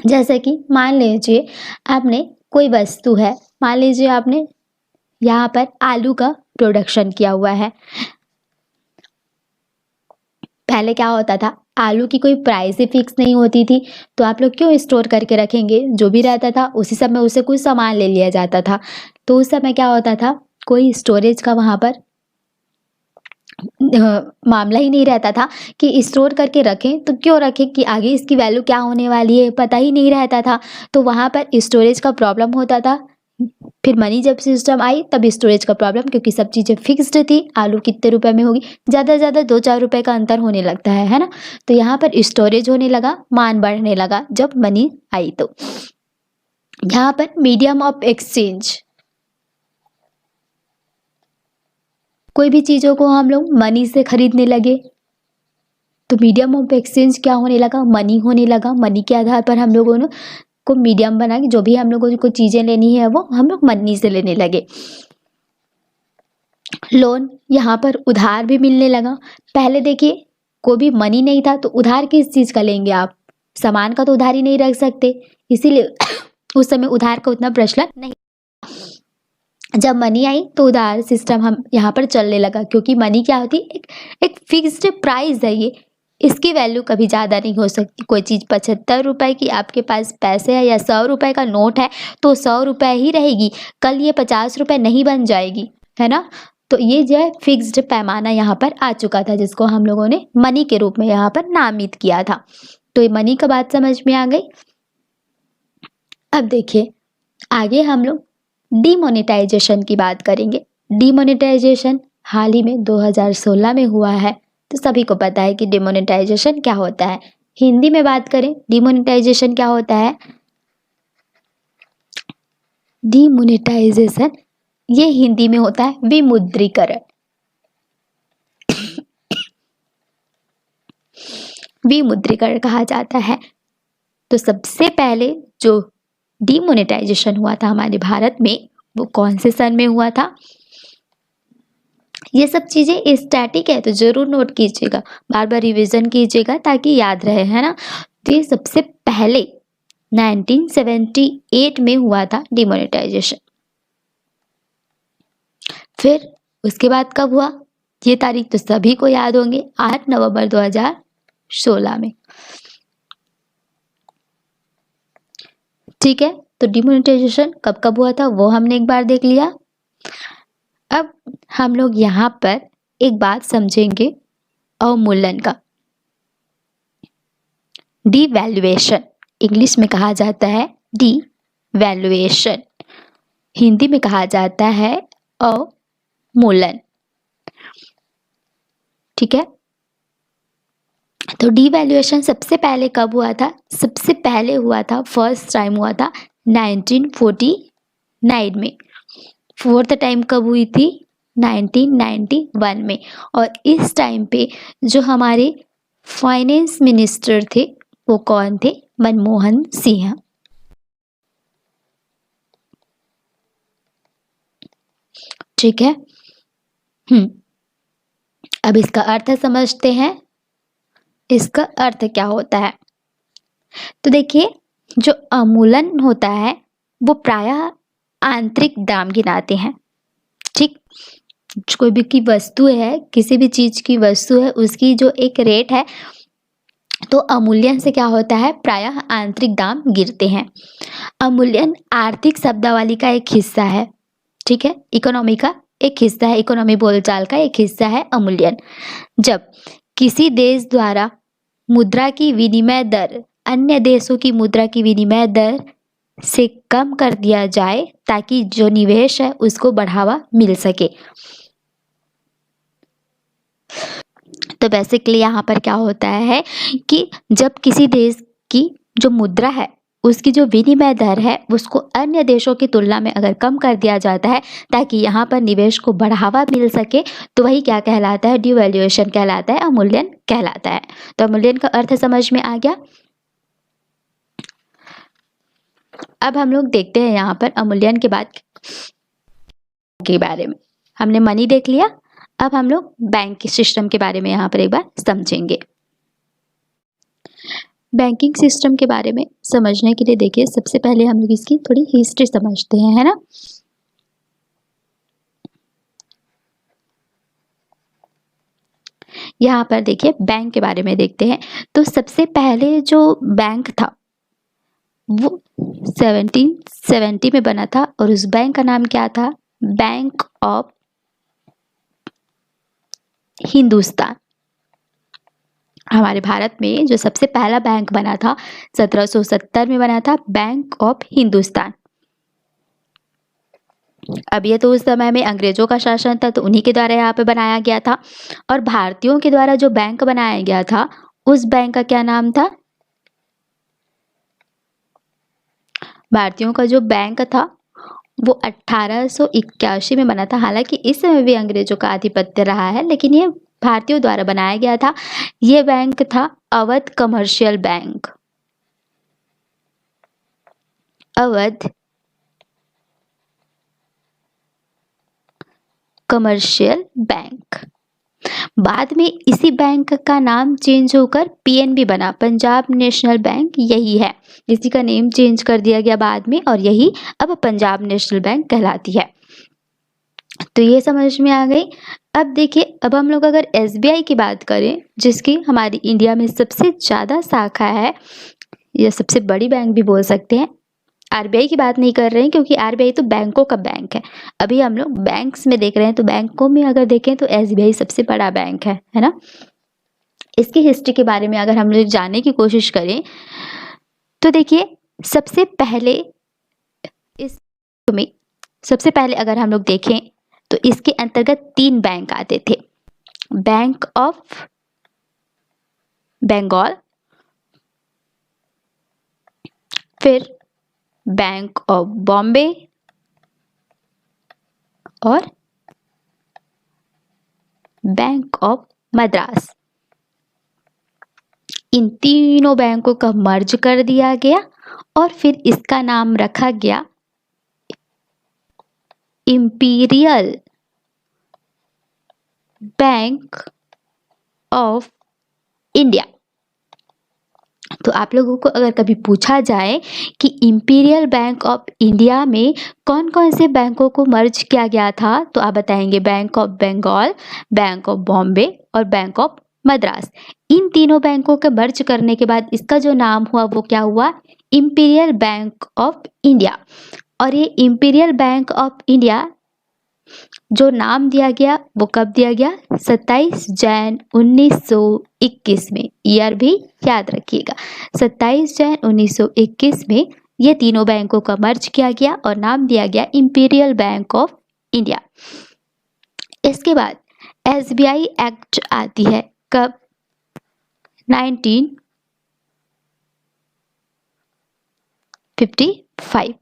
जैसे कि मान लीजिए आपने कोई वस्तु है, मान लीजिए आपने यहाँ पर आलू का प्रोडक्शन किया हुआ है। पहले क्या होता था, आलू की कोई प्राइस ही फिक्स नहीं होती थी, तो आप लोग क्यों स्टोर करके रखेंगे, जो भी रहता था उसी समय उससे कुछ सामान ले लिया जाता था। तो उस समय क्या होता था, कोई स्टोरेज का वहाँ पर मामला ही नहीं रहता था कि स्टोर करके रखें, तो क्यों रखें कि आगे इसकी वैल्यू क्या होने वाली है पता ही नहीं रहता था। तो वहाँ पर स्टोरेज का प्रॉब्लम होता था। फिर मनी जब सिस्टम आई तब स्टोरेज का प्रॉब्लम, क्योंकि सब चीज़ें फिक्स्ड थी। आलू कितने रुपए में होगी, ज़्यादा से ज़्यादा 2-4 रुपए का अंतर होने लगता है ना। तो यहाँ पर स्टोरेज होने लगा, मान बढ़ने लगा जब मनी आई। तो यहाँ पर मीडियम ऑफ एक्सचेंज, कोई भी चीज़ों को हम लोग मनी से खरीदने लगे तो मीडियम ऑफ एक्सचेंज क्या होने लगा, मनी होने लगा। मनी के आधार पर हम लोगों ने को मीडियम बना कि जो भी हम लोगों को चीज़ें लेनी है वो हम लोग मनी से लेने लगे। लोन, यहाँ पर उधार भी मिलने लगा। पहले देखिए कोई भी मनी नहीं था तो उधार किस चीज़ का लेंगे आप, सामान का तो उधार ही नहीं रख सकते, इसीलिए उस समय उधार का उतना प्रचलन नहीं। जब मनी आई तो उधार सिस्टम हम यहाँ पर चलने लगा, क्योंकि मनी क्या होती है, एक फिक्स्ड प्राइस है, ये इसकी वैल्यू कभी ज़्यादा नहीं हो सकती। कोई चीज़ 75 रुपए की आपके पास पैसे है या 100 रुपए का नोट है तो 100 रुपए ही रहेगी, कल ये 50 रुपए नहीं बन जाएगी, है ना। तो ये जो है फिक्स्ड पैमाना यहाँ पर आ चुका था, जिसको हम लोगों ने मनी के रूप में यहाँ पर नामित किया था। तो ये मनी का बात समझ में आ गई। अब देखिए आगे हम लोग डीमोनेटाइजेशन की बात करेंगे। डीमोनेटाइजेशन हाल ही में 2016 में हुआ है, तो सभी को पता है कि डीमोनेटाइजेशन क्या होता है। हिंदी में बात करें डीमोनेटाइजेशन क्या होता है, डीमोनेटाइजेशन ये हिंदी में होता है विमुद्रीकरण। विमुद्रीकरण कहा जाता है। तो सबसे पहले जो डीमोनेटाइजेशन हुआ था हमारे भारत में वो कौन से सन में हुआ था। ये सब चीज़ें स्टैटिक है तो ज़रूर नोट कीजिएगा, बार बार रिवीजन कीजिएगा ताकि याद रहे, है ना। तो ये सबसे पहले 1978 में हुआ था डीमोनेटाइजेशन। फिर उसके बाद कब हुआ, ये तारीख तो सभी को याद होंगे, 8 नवंबर 2016 में। ठीक है, तो डिमोनेटाइजेशन कब कब हुआ था वो हमने एक बार देख लिया। अब हम लोग यहाँ पर एक बात समझेंगे अवमूल्यन का। डिवैल्यूएशन इंग्लिश में कहा जाता है डिवैल्यूएशन, हिंदी में कहा जाता है अवमूल्यन। ठीक है, तो डिवैल्यूएशन सबसे पहले कब हुआ था, सबसे पहले हुआ था, फर्स्ट टाइम हुआ था 1949 में। फोर्थ टाइम कब हुई थी, 1991 में। और इस टाइम पे जो हमारे फाइनेंस मिनिस्टर थे वो कौन थे, मनमोहन सिंह। ठीक है, अब इसका अर्थ समझते हैं, इसका अर्थ क्या होता है। तो देखिए, जो अवमूल्यन होता है वो प्रायः आंतरिक दाम गिनाते हैं। ठीक, कोई भी की वस्तु है, किसी भी चीज की वस्तु है, उसकी जो एक रेट है, तो अवमूल्यन से क्या होता है, प्रायः आंतरिक दाम गिरते हैं। अवमूल्यन आर्थिक शब्दावली का एक हिस्सा है। ठीक है, इकोनॉमी का एक हिस्सा है, इकोनॉमी बोलचाल का एक हिस्सा है अवमूल्यन। जब किसी देश द्वारा मुद्रा की विनिमय दर अन्य देशों की मुद्रा की विनिमय दर से कम कर दिया जाए ताकि जो निवेश है उसको बढ़ावा मिल सके। तो बेसिकली यहाँ पर क्या होता है कि जब किसी देश की जो मुद्रा है उसकी जो विनिमय दर है उसको अन्य देशों की तुलना में अगर कम कर दिया जाता है ताकि यहाँ पर निवेश को बढ़ावा मिल सके, तो वही क्या कहलाता है, डिवैल्यूएशन कहलाता है, अवमूल्यन कहलाता है। तो अवमूल्यन का अर्थ समझ में आ गया। अब हम लोग देखते हैं यहाँ पर अवमूल्यन के बाद के बारे में, हमने मनी देख लिया, अब हम लोग बैंक सिस्टम के बारे में यहाँ पर एक बार समझेंगे। बैंकिंग सिस्टम के बारे में समझने के लिए देखिए, सबसे पहले हम लोग इसकी थोड़ी हिस्ट्री समझते हैं, है ना। यहाँ पर देखिए बैंक के बारे में देखते हैं। तो सबसे पहले जो बैंक था वो 1770 में बना था और उस बैंक का नाम क्या था, बैंक ऑफ हिंदुस्तान। हमारे भारत में जो सबसे पहला बैंक बना था 1770 में बना था, बैंक ऑफ हिंदुस्तान। अब ये तो उस समय में अंग्रेजों का शासन था, तो उन्हीं के द्वारा यहाँ पे बनाया गया था। और भारतीयों के द्वारा जो बैंक बनाया गया था उस बैंक का क्या नाम था, भारतीयों का जो बैंक था वो 1881 में बना था। हालांकि इस समय भी अंग्रेजों का आधिपत्य रहा है, लेकिन ये भारतीयों द्वारा बनाया गया था। ये बैंक था Awadh commercial bank, Awadh commercial bank. बाद में इसी बैंक का नाम चेंज होकर पीएनबी बना, पंजाब नेशनल बैंक यही है, इसी का नेम चेंज कर दिया गया बाद में और यही अब पंजाब नेशनल बैंक कहलाती है। तो ये समझ में आ गई। अब देखिए, अब हम लोग अगर एसबीआई की बात करें जिसकी हमारी इंडिया में सबसे ज़्यादा शाखा है, या सबसे बड़ी बैंक भी बोल सकते हैं। आरबीआई की बात नहीं कर रहे हैं क्योंकि आरबीआई तो बैंकों का बैंक है। अभी हम लोग बैंक्स में देख रहे हैं, तो बैंकों में अगर देखें तो एसबीआई सबसे बड़ा बैंक है ना। इसकी हिस्ट्री के बारे में अगर हम लोग जानने की कोशिश करें तो देखिए, सबसे पहले इस में सबसे पहले अगर हम लोग देखें तो इसके अंतर्गत 3 बैंक आते थे, बैंक ऑफ बंगाल, फिर बैंक ऑफ बॉम्बे और बैंक ऑफ मद्रास। इन तीनों बैंकों का मर्ज कर दिया गया और फिर इसका नाम रखा गया इंपीरियल बैंक ऑफ इंडिया। तो आप लोगों को अगर कभी पूछा जाए कि इंपीरियल बैंक ऑफ इंडिया में कौन कौन से बैंकों को मर्ज किया गया था, तो आप बताएंगे bank of Bengal, bank of Bombay और बैंक ऑफ मद्रास। इन तीनों बैंकों के मर्ज करने के बाद इसका जो नाम हुआ वो क्या हुआ, इंपीरियल बैंक ऑफ इंडिया। और ये इंपीरियल बैंक ऑफ इंडिया जो नाम दिया गया वो कब दिया गया, 27 जैन 1921 में। ईयर भी याद रखिएगा, 27 जैन 1921 में ये तीनों बैंकों का मर्ज किया गया और नाम दिया गया इंपीरियल बैंक ऑफ इंडिया। इसके बाद एसबीआई एक्ट आती है, कब, 1955।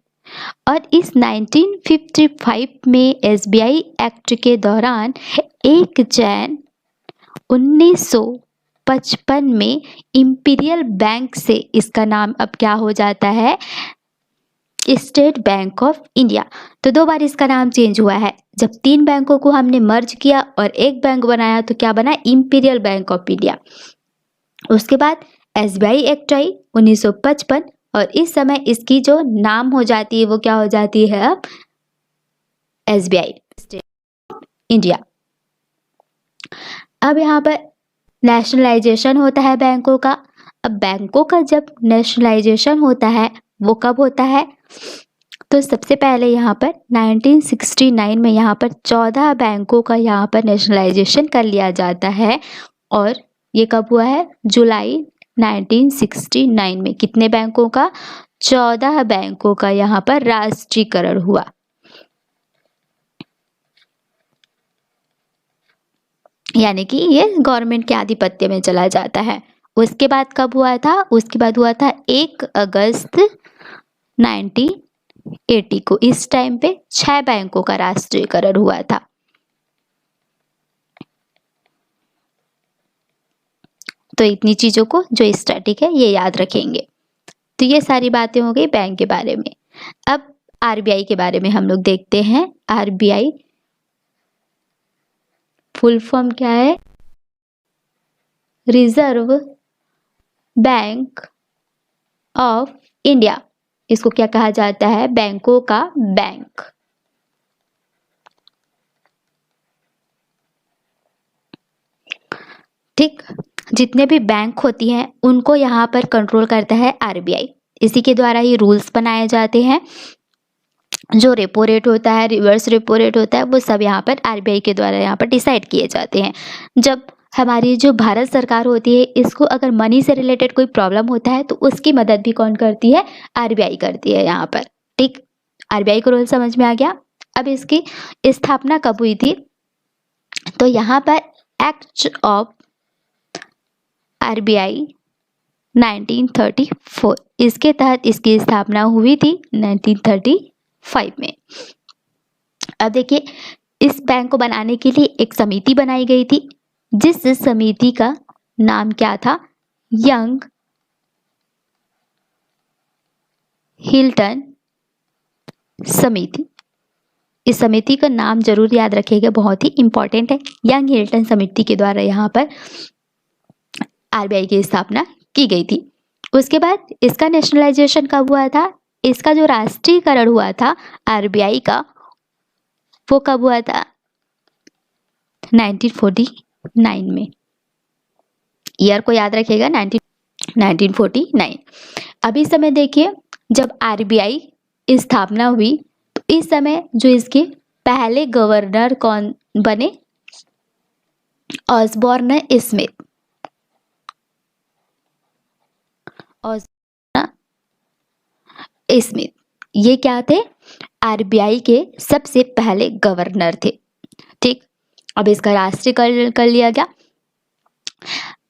और इस 1955 में एसबीआई एक्ट के दौरान 1 जैन 1955 में इंपीरियल बैंक से इसका नाम अब क्या हो जाता है, स्टेट बैंक ऑफ इंडिया। तो 2 बार इसका नाम चेंज हुआ है। जब 3 बैंकों को हमने मर्ज किया और एक बैंक बनाया तो क्या बना, इंपीरियल बैंक ऑफ इंडिया। उसके बाद एसबीआई एक्ट आई 1955 और इस समय इसकी जो नाम हो जाती है वो क्या हो जाती है, अब एसबीआई स्टेट इंडिया। अब यहाँ पर नेशनलाइजेशन होता है बैंकों का। अब बैंकों का जब नेशनलाइजेशन होता है वो कब होता है, तो सबसे पहले यहाँ पर 1969 में यहाँ पर 14 बैंकों का यहाँ पर नेशनलाइजेशन कर लिया जाता है। और ये कब हुआ है, जुलाई 1969 में। कितने बैंकों का, 14 बैंकों का यहाँ पर राष्ट्रीयकरण हुआ। यानी कि ये गवर्नमेंट के आधिपत्य में चला जाता है। उसके बाद कब हुआ था, उसके बाद हुआ था 1 अगस्त 1980 को। इस टाइम पे 6 बैंकों का राष्ट्रीयकरण हुआ था। तो इतनी चीजों को जो स्टैटिक है ये याद रखेंगे। तो ये सारी बातें हो गई बैंक के बारे में। अब आरबीआई के बारे में हम लोग देखते हैं। आरबीआई फुल फॉर्म क्या है, रिजर्व बैंक ऑफ इंडिया। इसको क्या कहा जाता है, बैंकों का बैंक। ठीक, जितने भी बैंक होती हैं उनको यहाँ पर कंट्रोल करता है आरबीआई। इसी के द्वारा ही रूल्स बनाए जाते हैं। जो रेपो रेट होता है, रिवर्स रेपो रेट होता है, वो सब यहाँ पर आरबीआई के द्वारा यहाँ पर डिसाइड किए जाते हैं। जब हमारी जो भारत सरकार होती है, इसको अगर मनी से रिलेटेड कोई प्रॉब्लम होता है तो उसकी मदद भी कौन करती है, आरबीआई करती है यहाँ पर। ठीक, आरबीआई का रोल समझ में आ गया। अब इसकी स्थापना कब हुई थी, तो यहाँ पर एक्ट ऑफ आरबीआई 1934, इसके तहत इसकी स्थापना हुई थी 1935 में। अब देखिए, इस बैंक को बनाने के लिए एक समिति बनाई गई थी, जिस समिति का नाम क्या था, यंग हिल्टन समिति। इस समिति का नाम जरूर याद रखिएगा, बहुत ही इंपॉर्टेंट है। यंग हिल्टन समिति के द्वारा यहाँ पर आरबीआई की स्थापना की गई थी। उसके बाद इसका नेशनलाइजेशन कब हुआ था, इसका जो राष्ट्रीयकरण हुआ था आरबीआई का, वो कब हुआ था, 1949 में। ईयर को याद रखिएगा, 1949। अभी समय देखिए, जब आरबीआई स्थापना हुई तो इस समय जो इसके पहले गवर्नर कौन बने, ऑसबॉर्न स्मिथ। स्मिथ ये क्या थे, आरबीआई के सबसे पहले गवर्नर थे। ठीक, अब इसका राष्ट्रीयकरण कर लिया गया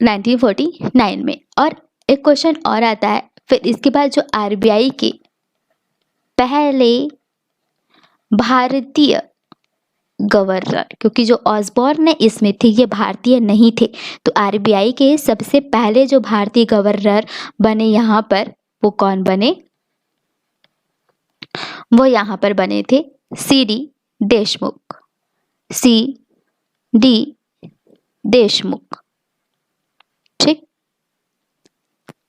1949 में। और एक क्वेश्चन और आता है फिर इसके बाद, जो आरबीआई के पहले भारतीय गवर्नर, क्योंकि जो ऑसबॉर्न स्मिथ थे ये भारतीय नहीं थे, तो आरबीआई के सबसे पहले जो भारतीय गवर्नर बने यहाँ पर, वो कौन बने, वो यहाँ पर बने थे सी.डी. देशमुख। सी.डी. देशमुख। ठीक,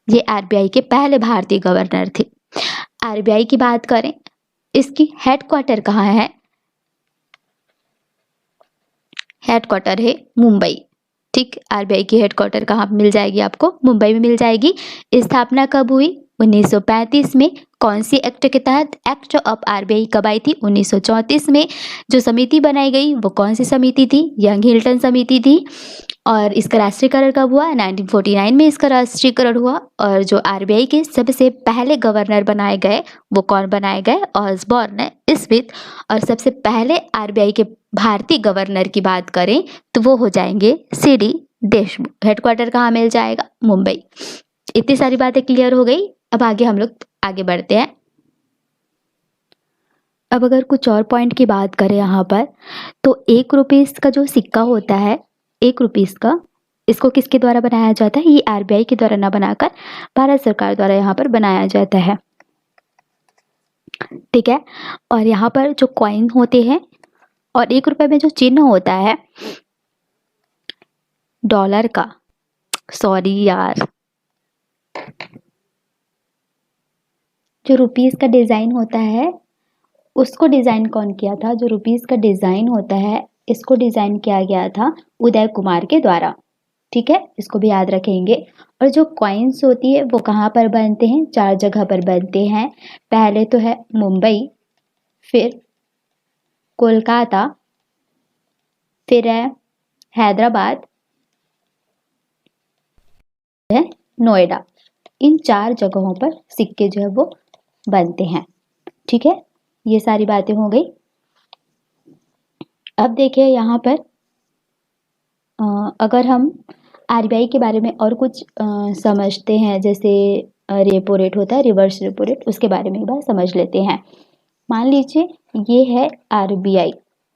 ये आरबीआई के पहले भारतीय गवर्नर थे। आरबीआई की बात करें, इसकी हेडक्वार्टर कहाँ है? हेडक्वार्टर है मुंबई। ठीक, आरबीआई की हेडक्वार्टर कहाँ मिल जाएगी आपको? मुंबई में मिल जाएगी। स्थापना कब हुई? 1935 में। कौन सी एक्ट के तहत? एक्ट ऑफ आरबीआई कब आई थी? 1934 में। जो समिति बनाई गई वो कौन सी समिति थी? यंग हिल्टन समिति थी। और इसका राष्ट्रीयकरण कब हुआ? 1949 में इसका राष्ट्रीयकरण हुआ। और जो आरबीआई के सबसे पहले गवर्नर बनाए गए वो कौन बनाए गए? Osborne Smith. और सबसे पहले आरबीआई के भारतीय गवर्नर की बात करें तो वो हो जाएंगे सीडी देशमुख। हेडक्वार्टर कहाँ मिल जाएगा? मुंबई। इतनी सारी बातें क्लियर हो गई। अब आगे हम लोग आगे बढ़ते हैं। अब अगर कुछ और पॉइंट की बात करें यहाँ पर, तो 1 रुपीस का जो सिक्का होता है, 1 रुपीस का, इसको किसके द्वारा बनाया जाता है? ये आरबीआई के द्वारा ना बनाकर भारत सरकार द्वारा यहाँ पर बनाया जाता है। ठीक है। और यहाँ पर जो कॉइन होते हैं और 1 रुपए में जो चिन्ह होता है डॉलर का, सॉरी यार, जो रुपीस का डिजाइन होता है उसको डिजाइन कौन किया था? जो रुपीस का डिजाइन होता है इसको डिजाइन किया गया था उदय कुमार के द्वारा। ठीक है, इसको भी याद रखेंगे। और जो कॉइन्स होती है वो कहाँ पर बनते हैं? 4 जगह पर बनते हैं। पहले तो है मुंबई, फिर कोलकाता, फिर है हैदराबाद, है नोएडा। इन 4 जगहों पर सिक्के जो है वो बनते हैं। ठीक है, ये सारी बातें हो गई। अब देखिए यहाँ पर अगर हम आरबीआई के बारे में और कुछ समझते हैं, जैसे रेपो रेट होता है, रिवर्स रेपो रेट, उसके बारे में एक बार समझ लेते हैं। मान लीजिए ये है आरबीआई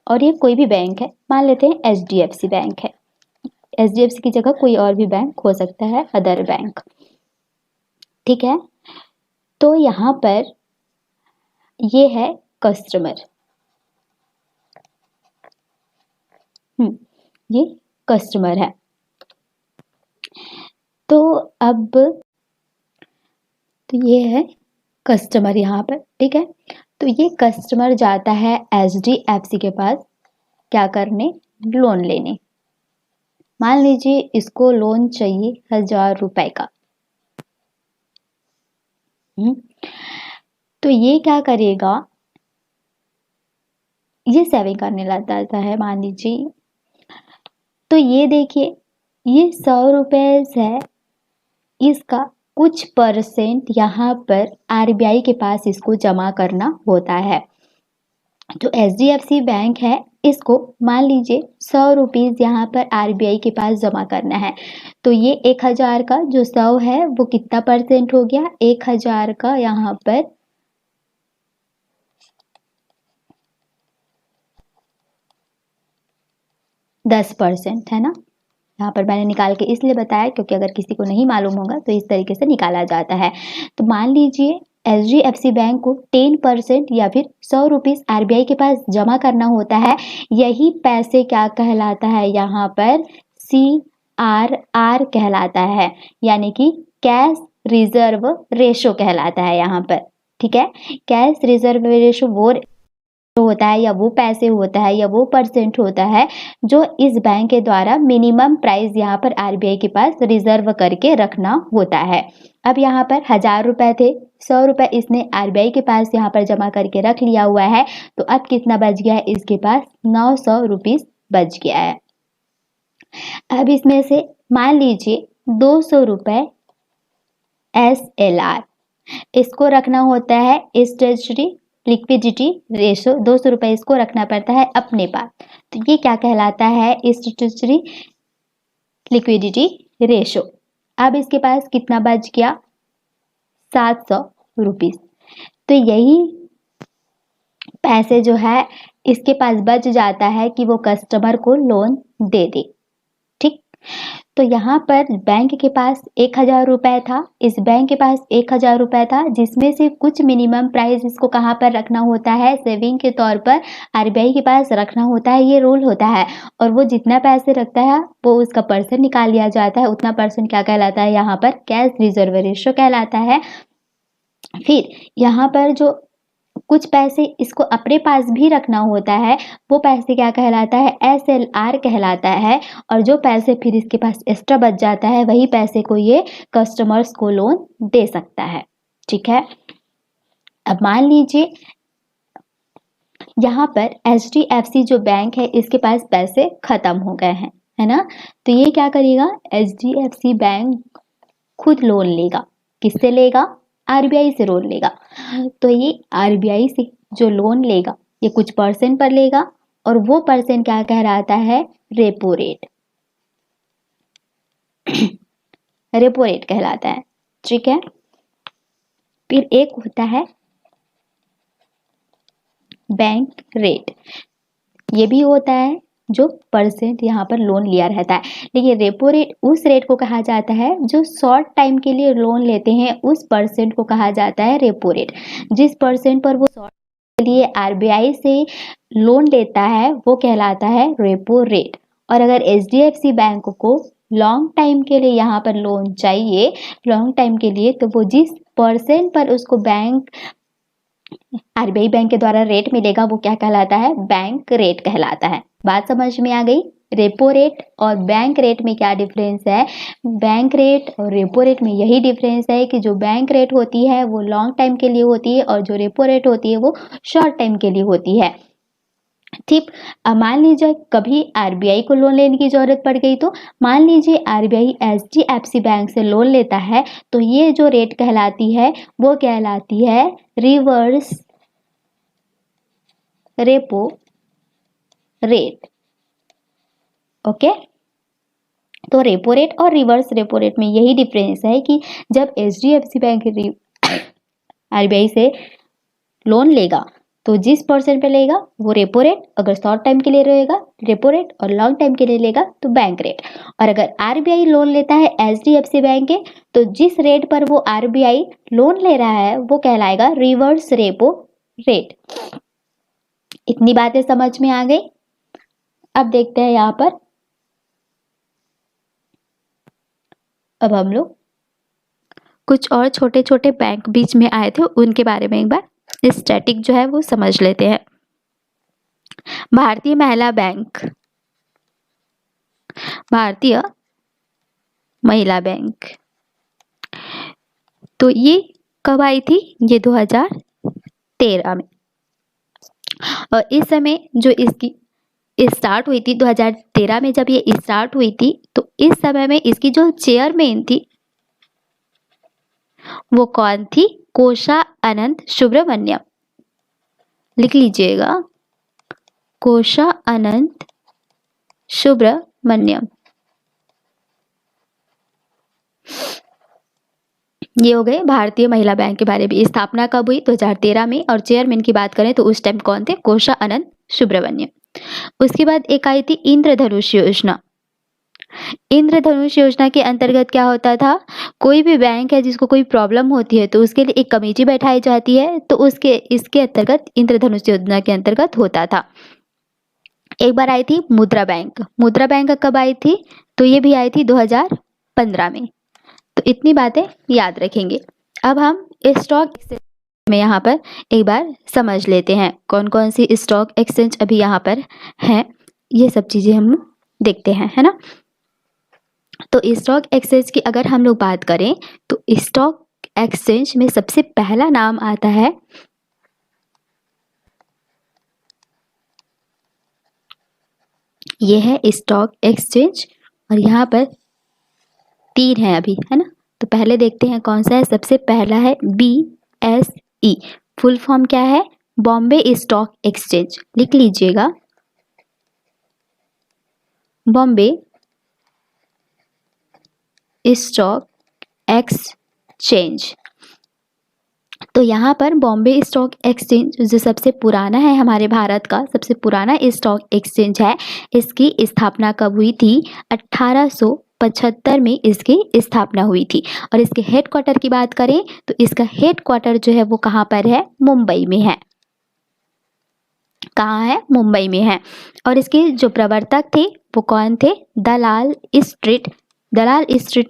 और ये कोई भी बैंक है, मान लेते हैं एचडीएफसी बैंक है। एचडीएफसी की जगह कोई और भी बैंक हो सकता है, अदर बैंक। ठीक है, तो यहाँ पर ये है कस्टमर, ये कस्टमर है। तो अब तो ये है कस्टमर यहाँ पर। ठीक है, तो ये कस्टमर जाता है एचडीएफसी के पास क्या करने? लोन लेने। मान लीजिए इसको लोन चाहिए 1000 रुपए का। तो ये क्या करेगा? ये सेविंग करने लग जाता है मान लीजिए। तो ये देखिए, ये 100 रुपए है, इसका कुछ परसेंट यहाँ पर आरबीआई के पास इसको जमा करना होता है। जो एचडीएफसी बैंक है इसको मान लीजिए 100 रुपीज यहाँ पर आरबीआई के पास जमा करना है। तो ये 1000 का जो 100 है वो कितना परसेंट हो गया? 1000 का यहाँ पर 10% है ना। यहाँ पर मैंने निकाल के इसलिए बताया क्योंकि अगर किसी को नहीं मालूम होगा तो इस तरीके से निकाला जाता है। तो मान लीजिए एचडीएफसी बैंक को 10% या फिर 100 रुपीज आरबीआई के पास जमा करना होता है। यही पैसे क्या कहलाता है? यहाँ पर CRR कहलाता है, यानी कि कैश रिजर्व रेशो कहलाता है यहाँ पर। ठीक है, कैश रिजर्व रेशो वो होता है या वो पैसे होता है या वो परसेंट होता है जो इस बैंक के द्वारा मिनिमम प्राइस यहाँ पर आरबीआई के पास रिजर्व करके रखना होता है। अब यहाँ पर 1000 रुपए थे, 100 रुपए इसने आरबीआई के पास यहाँ पर जमा करके रख लिया हुआ है। तो अब कितना बच गया है? इसके पास 900 रुपीज बच गया है। अब इसमें से मान लीजिए 200 रुपए SLR इसको रखना होता है, स्टेचुरी लिक्विडिटी रेशो 200 रुपए इसको रखना पड़ता है अपने पास। तो ये क्या कहलाता है? Statutory liquidity ratio. अब इसके पास कितना बच गया? 700 रुपीज। तो यही पैसे जो है इसके पास बच जाता है कि वो कस्टमर को लोन दे दे। ठीक, तो यहाँ पर बैंक के पास 1000 रुपये था, इस बैंक के पास 1000 रुपये था, जिसमें से कुछ मिनिमम प्राइस इसको कहाँ पर रखना होता है, सेविंग के तौर पर आरबीआई के पास रखना होता है, ये रूल होता है। और वो जितना पैसे रखता है वो उसका परसेंट निकाल लिया जाता है, उतना परसेंट क्या कहलाता है, यहाँ पर कैश रिजर्व रेशियो कहलाता है। फिर यहाँ पर जो कुछ पैसे इसको अपने पास भी रखना होता है, वो पैसे क्या कहलाता है, SLR कहलाता है। और जो पैसे फिर इसके पास एक्स्ट्रा बच जाता है, वही पैसे को ये कस्टमर्स को लोन दे सकता है। ठीक है, अब मान लीजिए यहाँ पर HDFC जो बैंक है, इसके पास पैसे खत्म हो गए हैं, है ना। तो ये क्या करेगा, HDFC बैंक खुद लोन लेगा। किससे लेगा, आरबीआई से लोन लेगा। तो ये आरबीआई से जो लोन लेगा, ये कुछ परसेंट पर लेगा, और वो परसेंट क्या कहलाता है, रेपो रेट। रेपो रेट कहलाता है। ठीक है, फिर एक होता है बैंक रेट, ये भी होता है जो परसेंट यहाँ पर लोन लिया रहता है। लेकिन रेपो रेट उस रेट को कहा जाता है जो शॉर्ट टाइम के लिए लोन लेते हैं, उस परसेंट को कहा जाता है रेपो रेट। जिस परसेंट पर वो शॉर्ट के लिए आरबीआई से लोन लेता है वो कहलाता है रेपो रेट। और अगर एचडीएफसी बैंक को लॉन्ग टाइम के लिए यहाँ पर लोन चाहिए, लॉन्ग टाइम के लिए, तो वो जिस परसेंट पर उसको बैंक आरबीआई बैंक के द्वारा रेट मिलेगा वो क्या कहलाता है, बैंक रेट कहलाता है। बात समझ में आ गई। रेपो रेट और बैंक रेट में क्या डिफरेंस है, बैंक रेट और रेपो रेट में यही डिफरेंस है कि जो बैंक रेट होती है वो लॉन्ग टाइम के लिए होती है और जो रेपो रेट होती है वो शॉर्ट टाइम के लिए होती है। ठीक, अब मान लीजिए कभी आरबीआई को लोन लेने की जरूरत पड़ गई, तो मान लीजिए आरबीआई एचडीएफसी बैंक से लोन लेता है, तो ये जो रेट कहलाती है वो कहलाती है रिवर्स रेपो रेट। ओके, तो रेपो रेट और रिवर्स रेपो रेट में यही डिफरेंस है कि जब एचडीएफसी बैंक आरबीआई से लोन लेगा तो जिस परसेंट पे लेगा वो रेपो रेट, अगर शॉर्ट टाइम के लिए रहेगा रेपो रेट और लॉन्ग टाइम के लिए लेगा तो बैंक रेट। और अगर आरबीआई लोन लेता है एचडीएफसी बैंक के, तो जिस रेट पर वो आरबीआई लोन ले रहा है वो कहलाएगा रिवर्स रेपो रेट। इतनी बातें समझ में आ गई। अब देखते हैं यहाँ पर, अब हम लोग कुछ और छोटे छोटे बैंक बीच में आए थे उनके बारे में एक बार स्टैटिक जो है वो समझ लेते हैं। भारतीय महिला बैंक, भारतीय महिला बैंक, तो ये कब आई थी, ये 2013 में। और इस समय जो इसकी स्टार्ट हुई थी 2013 में, जब ये स्टार्ट हुई थी तो इस समय में इसकी जो चेयरमैन थी वो कौन थी, कोशा अनंत सुब्रमण्यम। लिख लीजिएगा, कोशा अनंत सुब्रमण्यम। ये हो गए भारतीय महिला बैंक के बारे में। स्थापना कब हुई, 2013 में, और चेयरमैन की बात करें तो उस टाइम कौन थे, कोशा अनंत सुब्रमण्यम। उसके बाद एक आई थी इंद्रधनुष योजना। इंद्रधनुष योजना के अंतर्गत क्या होता था, कोई भी बैंक है जिसको कोई प्रॉब्लम होती है तो उसके लिए एक कमेटी बैठाई जाती है, तो उसके इसके अंतर्गत इंद्रधनुष योजना के अंतर्गत होता था। एक बार आई थी मुद्रा बैंक। मुद्रा बैंक कब आई थी, तो ये भी आई थी 2015 में। तो इतनी बातें याद रखेंगे। अब हम स्टॉक एक्सचेंज में यहाँ पर एक बार समझ लेते हैं कौन कौन सी स्टॉक एक्सचेंज अभी यहाँ पर हैं, ये सब चीज़ें हम देखते हैं, है ना। तो स्टॉक एक्सचेंज की अगर हम लोग बात करें तो स्टॉक एक्सचेंज में सबसे पहला नाम आता है ये है स्टॉक एक्सचेंज, और यहाँ पर 3 है अभी, है ना। तो पहले देखते हैं कौन सा है। सबसे पहला है BSE, फुल फॉर्म क्या है, बॉम्बे स्टॉक एक्सचेंज। लिख लीजिएगा, बॉम्बे स्टॉक एक्सचेंज। तो यहाँ पर बॉम्बे स्टॉक एक्सचेंज जो सबसे पुराना है, हमारे भारत का सबसे पुराना स्टॉक एक्सचेंज है, इसकी स्थापना कब हुई थी, 1875 में इसकी स्थापना हुई थी। और इसके हेडक्वार्टर की बात करें तो इसका हेडक्वार्टर जो है वो कहाँ पर है, मुंबई में है। कहाँ है, मुंबई में है। और इसके जो प्रवर्तक थे वो कौन थे, दलाल स्ट्रीट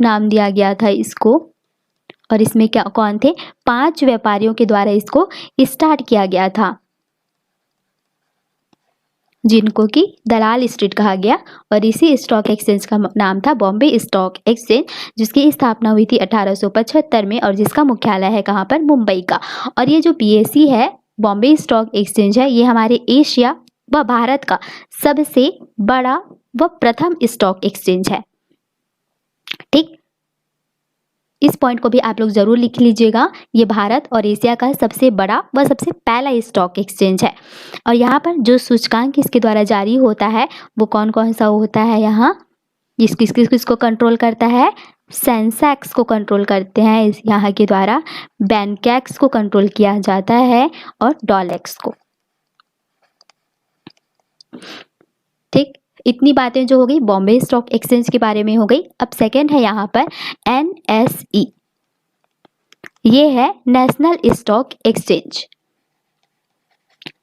नाम दिया गया था इसको। और इसमें क्या कौन थे, 5 व्यापारियों के द्वारा इसको स्टार्ट किया गया था, जिनको कि दलाल स्ट्रीट कहा गया। और इसी स्टॉक एक्सचेंज का नाम था बॉम्बे स्टॉक एक्सचेंज, जिसकी स्थापना हुई थी 1875 में और जिसका मुख्यालय है कहाँ पर, मुंबई का। और ये जो BSE है, बॉम्बे स्टॉक एक्सचेंज है, ये हमारे एशिया व भारत का सबसे बड़ा व प्रथम स्टॉक एक्सचेंज है। ठीक, इस पॉइंट को भी आप लोग जरूर लिख लीजिएगा। ये भारत और एशिया का सबसे बड़ा व सबसे पहला स्टॉक एक्सचेंज है। और यहाँ पर जो सूचकांक इसके द्वारा जारी होता है वो कौन कौन सा होता है, यहाँ किसको कंट्रोल करता है, सेंसेक्स को कंट्रोल करते हैं इस यहाँ के द्वारा, बैंकैक्स को कंट्रोल किया जाता है और डॉलेक्स को। ठीक, इतनी बातें जो हो गई बॉम्बे स्टॉक एक्सचेंज के बारे में हो गई। अब सेकंड है यहाँ पर NSE, ये है नेशनल स्टॉक एक्सचेंज।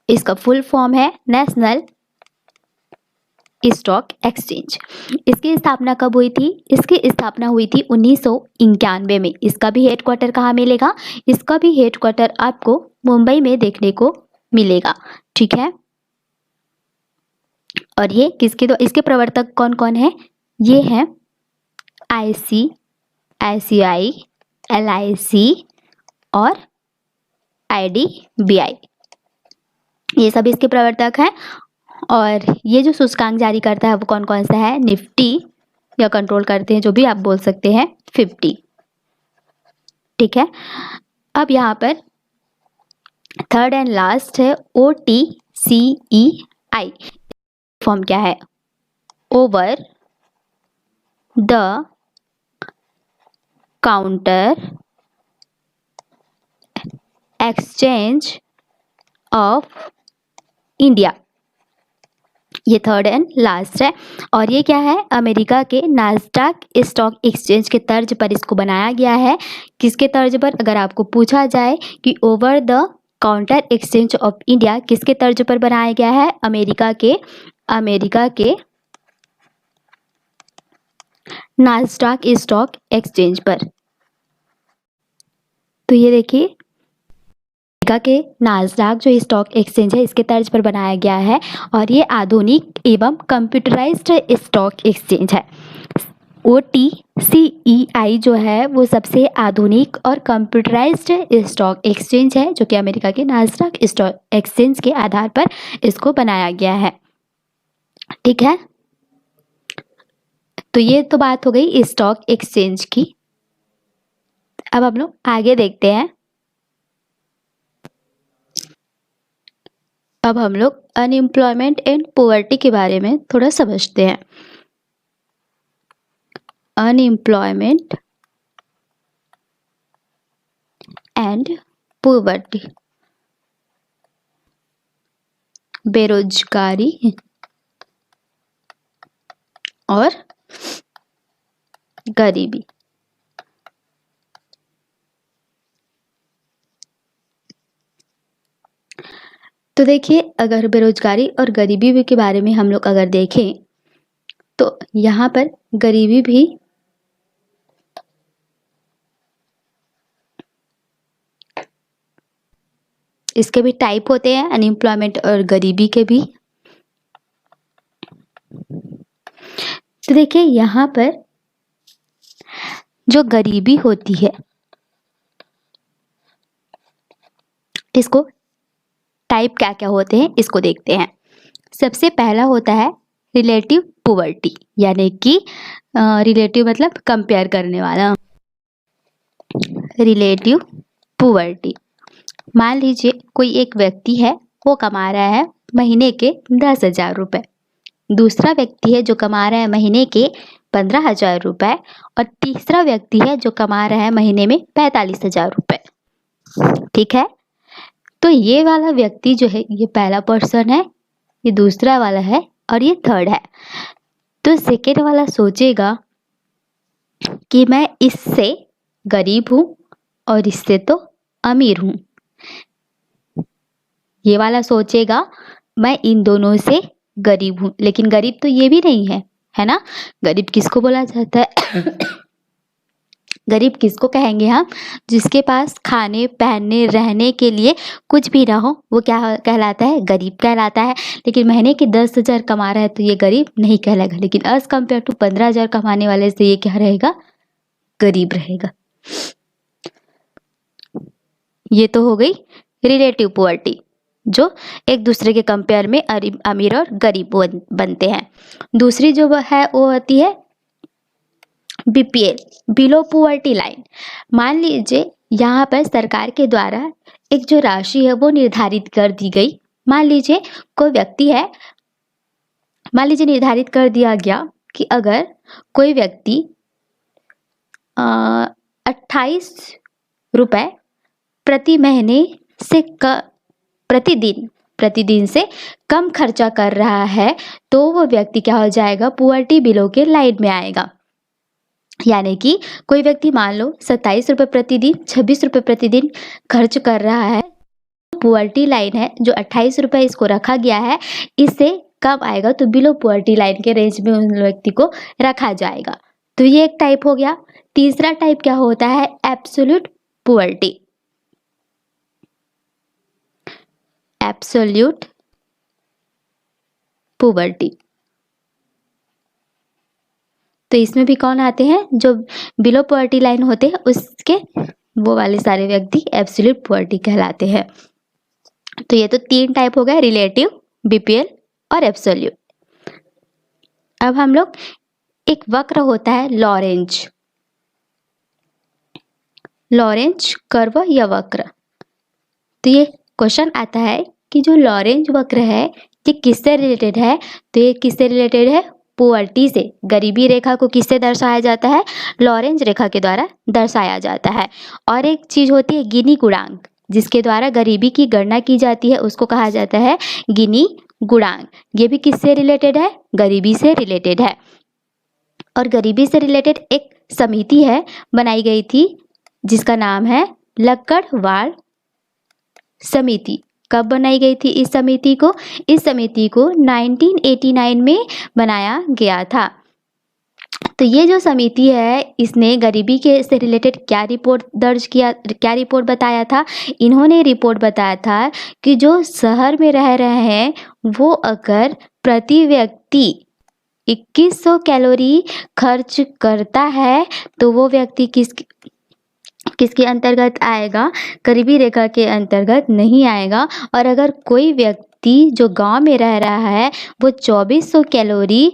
इसका फुल फॉर्म है नेशनल स्टॉक एक्सचेंज। इसकी स्थापना कब हुई थी, इसकी स्थापना हुई थी 1991 में। इसका भी हेडक्वार्टर कहाँ मिलेगा, इसका भी हेडक्वार्टर आपको मुंबई में देखने को मिलेगा। ठीक है, और ये इसके प्रवर्तक कौन कौन है, ये हैं ICICI, LIC और IDBI, ये सब इसके प्रवर्तक हैं। और ये जो सूचकांक जारी करता है वो कौन कौन सा है, निफ्टी, या कंट्रोल करते हैं जो भी आप बोल सकते हैं 50। ठीक है, अब यहाँ पर थर्ड एंड लास्ट है OTCEI। फॉर्म क्या है, over the counter exchange of India, ये थर्ड एंड लास्ट है। और ये क्या है, अमेरिका के नास्डैक स्टॉक एक्सचेंज के तर्ज पर इसको बनाया गया है। किसके तर्ज पर, अगर आपको पूछा जाए कि over the counter exchange of India किसके तर्ज पर बनाया गया है, अमेरिका के नास्डैक स्टॉक एक्सचेंज पर। तो ये देखिए, अमेरिका के नास्डैक जो स्टॉक एक्सचेंज है इसके तर्ज पर बनाया गया है। और ये आधुनिक एवं कंप्यूटराइज्ड स्टॉक एक्सचेंज है। OTCEI जो है वो सबसे आधुनिक और कंप्यूटराइज्ड स्टॉक एक्सचेंज है, जो कि अमेरिका के नास्डैक स्टॉक एक्सचेंज के आधार पर इसको बनाया गया है। ठीक है, तो ये तो बात हो गई स्टॉक एक्सचेंज की। अब हम लोग आगे देखते हैं। अब हम लोग अनएम्प्लॉयमेंट एंड पॉवर्टी के बारे में थोड़ा समझते हैं। अनएम्प्लॉयमेंट एंड पॉवर्टी, बेरोजगारी और गरीबी। तो देखिए, अगर बेरोजगारी और गरीबी के बारे में हम लोग अगर देखें तो यहाँ पर गरीबी भी इसके भी टाइप होते हैं, अनएम्प्लॉयमेंट और गरीबी के भी। तो देखिए, यहाँ पर जो गरीबी होती है इसको टाइप क्या क्या होते हैं इसको देखते हैं। सबसे पहला होता है रिलेटिव पॉवर्टी, यानी कि रिलेटिव मतलब कंपेयर करने वाला। रिलेटिव पॉवर्टी, मान लीजिए कोई एक व्यक्ति है, वो कमा रहा है महीने के 10,000 रुपये, दूसरा व्यक्ति है जो कमा रहा है महीने के 15,000 रुपये, और तीसरा व्यक्ति है जो कमा रहा है महीने में 45,000 रुपये। ठीक है, तो ये वाला व्यक्ति जो है ये पहला पर्सन है, ये दूसरा वाला है और ये थर्ड है। तो सेकेंड वाला सोचेगा कि मैं इससे गरीब हूँ और इससे तो अमीर हूँ। ये वाला सोचेगा मैं इन दोनों से गरीब हूँ, लेकिन गरीब तो ये भी नहीं है, है ना। गरीब किसको बोला जाता है? गरीब किसको कहेंगे हम? जिसके पास खाने पहनने रहने के लिए कुछ भी ना हो, वो क्या कहलाता है? गरीब कहलाता है। लेकिन महीने के 10,000 कमा रहा है तो ये गरीब नहीं कहलाएगा, लेकिन एज कम्पेयर टू 15,000 कमाने वाले से ये क्या रहेगा? गरीब रहेगा। ये तो हो गई रिलेटिव पुअर्टी, जो एक दूसरे के कंपेयर में अमीर और गरीब बनते हैं। दूसरी जो है वो होती है बीपीएल, बिलो पुअर्टी लाइन। मान लीजिए यहाँ पर सरकार के द्वारा एक जो राशि है वो निर्धारित कर दी गई। मान लीजिए कोई व्यक्ति है, मान लीजिए निर्धारित कर दिया गया कि अगर कोई व्यक्ति 28 रुपए प्रति महीने से प्रतिदिन से कम खर्चा कर रहा है तो वो व्यक्ति क्या हो जाएगा? पुअर्टी बिलो के लाइन में आएगा। यानी कि कोई व्यक्ति मान लो 27 रुपये प्रतिदिन, 26 रुपये प्रतिदिन खर्च कर रहा है, पुअर्टी लाइन है जो 28 रुपये इसको रखा गया है, इससे कम आएगा तो बिलो पुअर्टी लाइन के रेंज में उन व्यक्ति को रखा जाएगा। तो ये एक टाइप हो गया। तीसरा टाइप क्या होता है? Absolute poverty. एब्सोल्यूट पुअर्टी, तो इसमें भी कौन आते हैं? जो बिलो पुअर्टी लाइन होते हैं उसके वो वाले सारे व्यक्ति एब्सोल्यूट पुअर्टी कहलाते हैं। तो ये तो 3 टाइप हो गए, रिलेटिव, बीपीएल और एब्सोल्यूट। अब हम लोग एक वक्र होता है लॉरेंज, लॉरेंज कर्व या वक्र। तो ये क्वेश्चन आता है कि जो लॉरेंज वक्र है ये किससे रिलेटेड है? तो ये किससे रिलेटेड है? पुअर्टी से। गरीबी रेखा को किससे दर्शाया जाता है? लॉरेंज रेखा के द्वारा दर्शाया जाता है। और एक चीज होती है गिनी गुणांक, जिसके द्वारा गरीबी की गणना की जाती है, उसको कहा जाता है गिनी गुणांक। ये भी किससे रिलेटेड है? गरीबी से रिलेटेड है। और गरीबी से रिलेटेड एक समिति है बनाई गई थी जिसका नाम है लक्कड़वाड़ समिति। कब बनाई गई थी इस समिति को? इस समिति को 1989 में बनाया गया था। तो ये जो समिति है इसने गरीबी के से रिलेटेड क्या रिपोर्ट दर्ज किया, क्या रिपोर्ट बताया था? इन्होंने रिपोर्ट बताया था कि जो शहर में रह रहे हैं वो अगर प्रति व्यक्ति 2100 कैलोरी खर्च करता है तो वो व्यक्ति किसके अंतर्गत आएगा? गरीबी रेखा के अंतर्गत नहीं आएगा। और अगर कोई व्यक्ति जो गांव में रह रहा है वो 2400 कैलोरी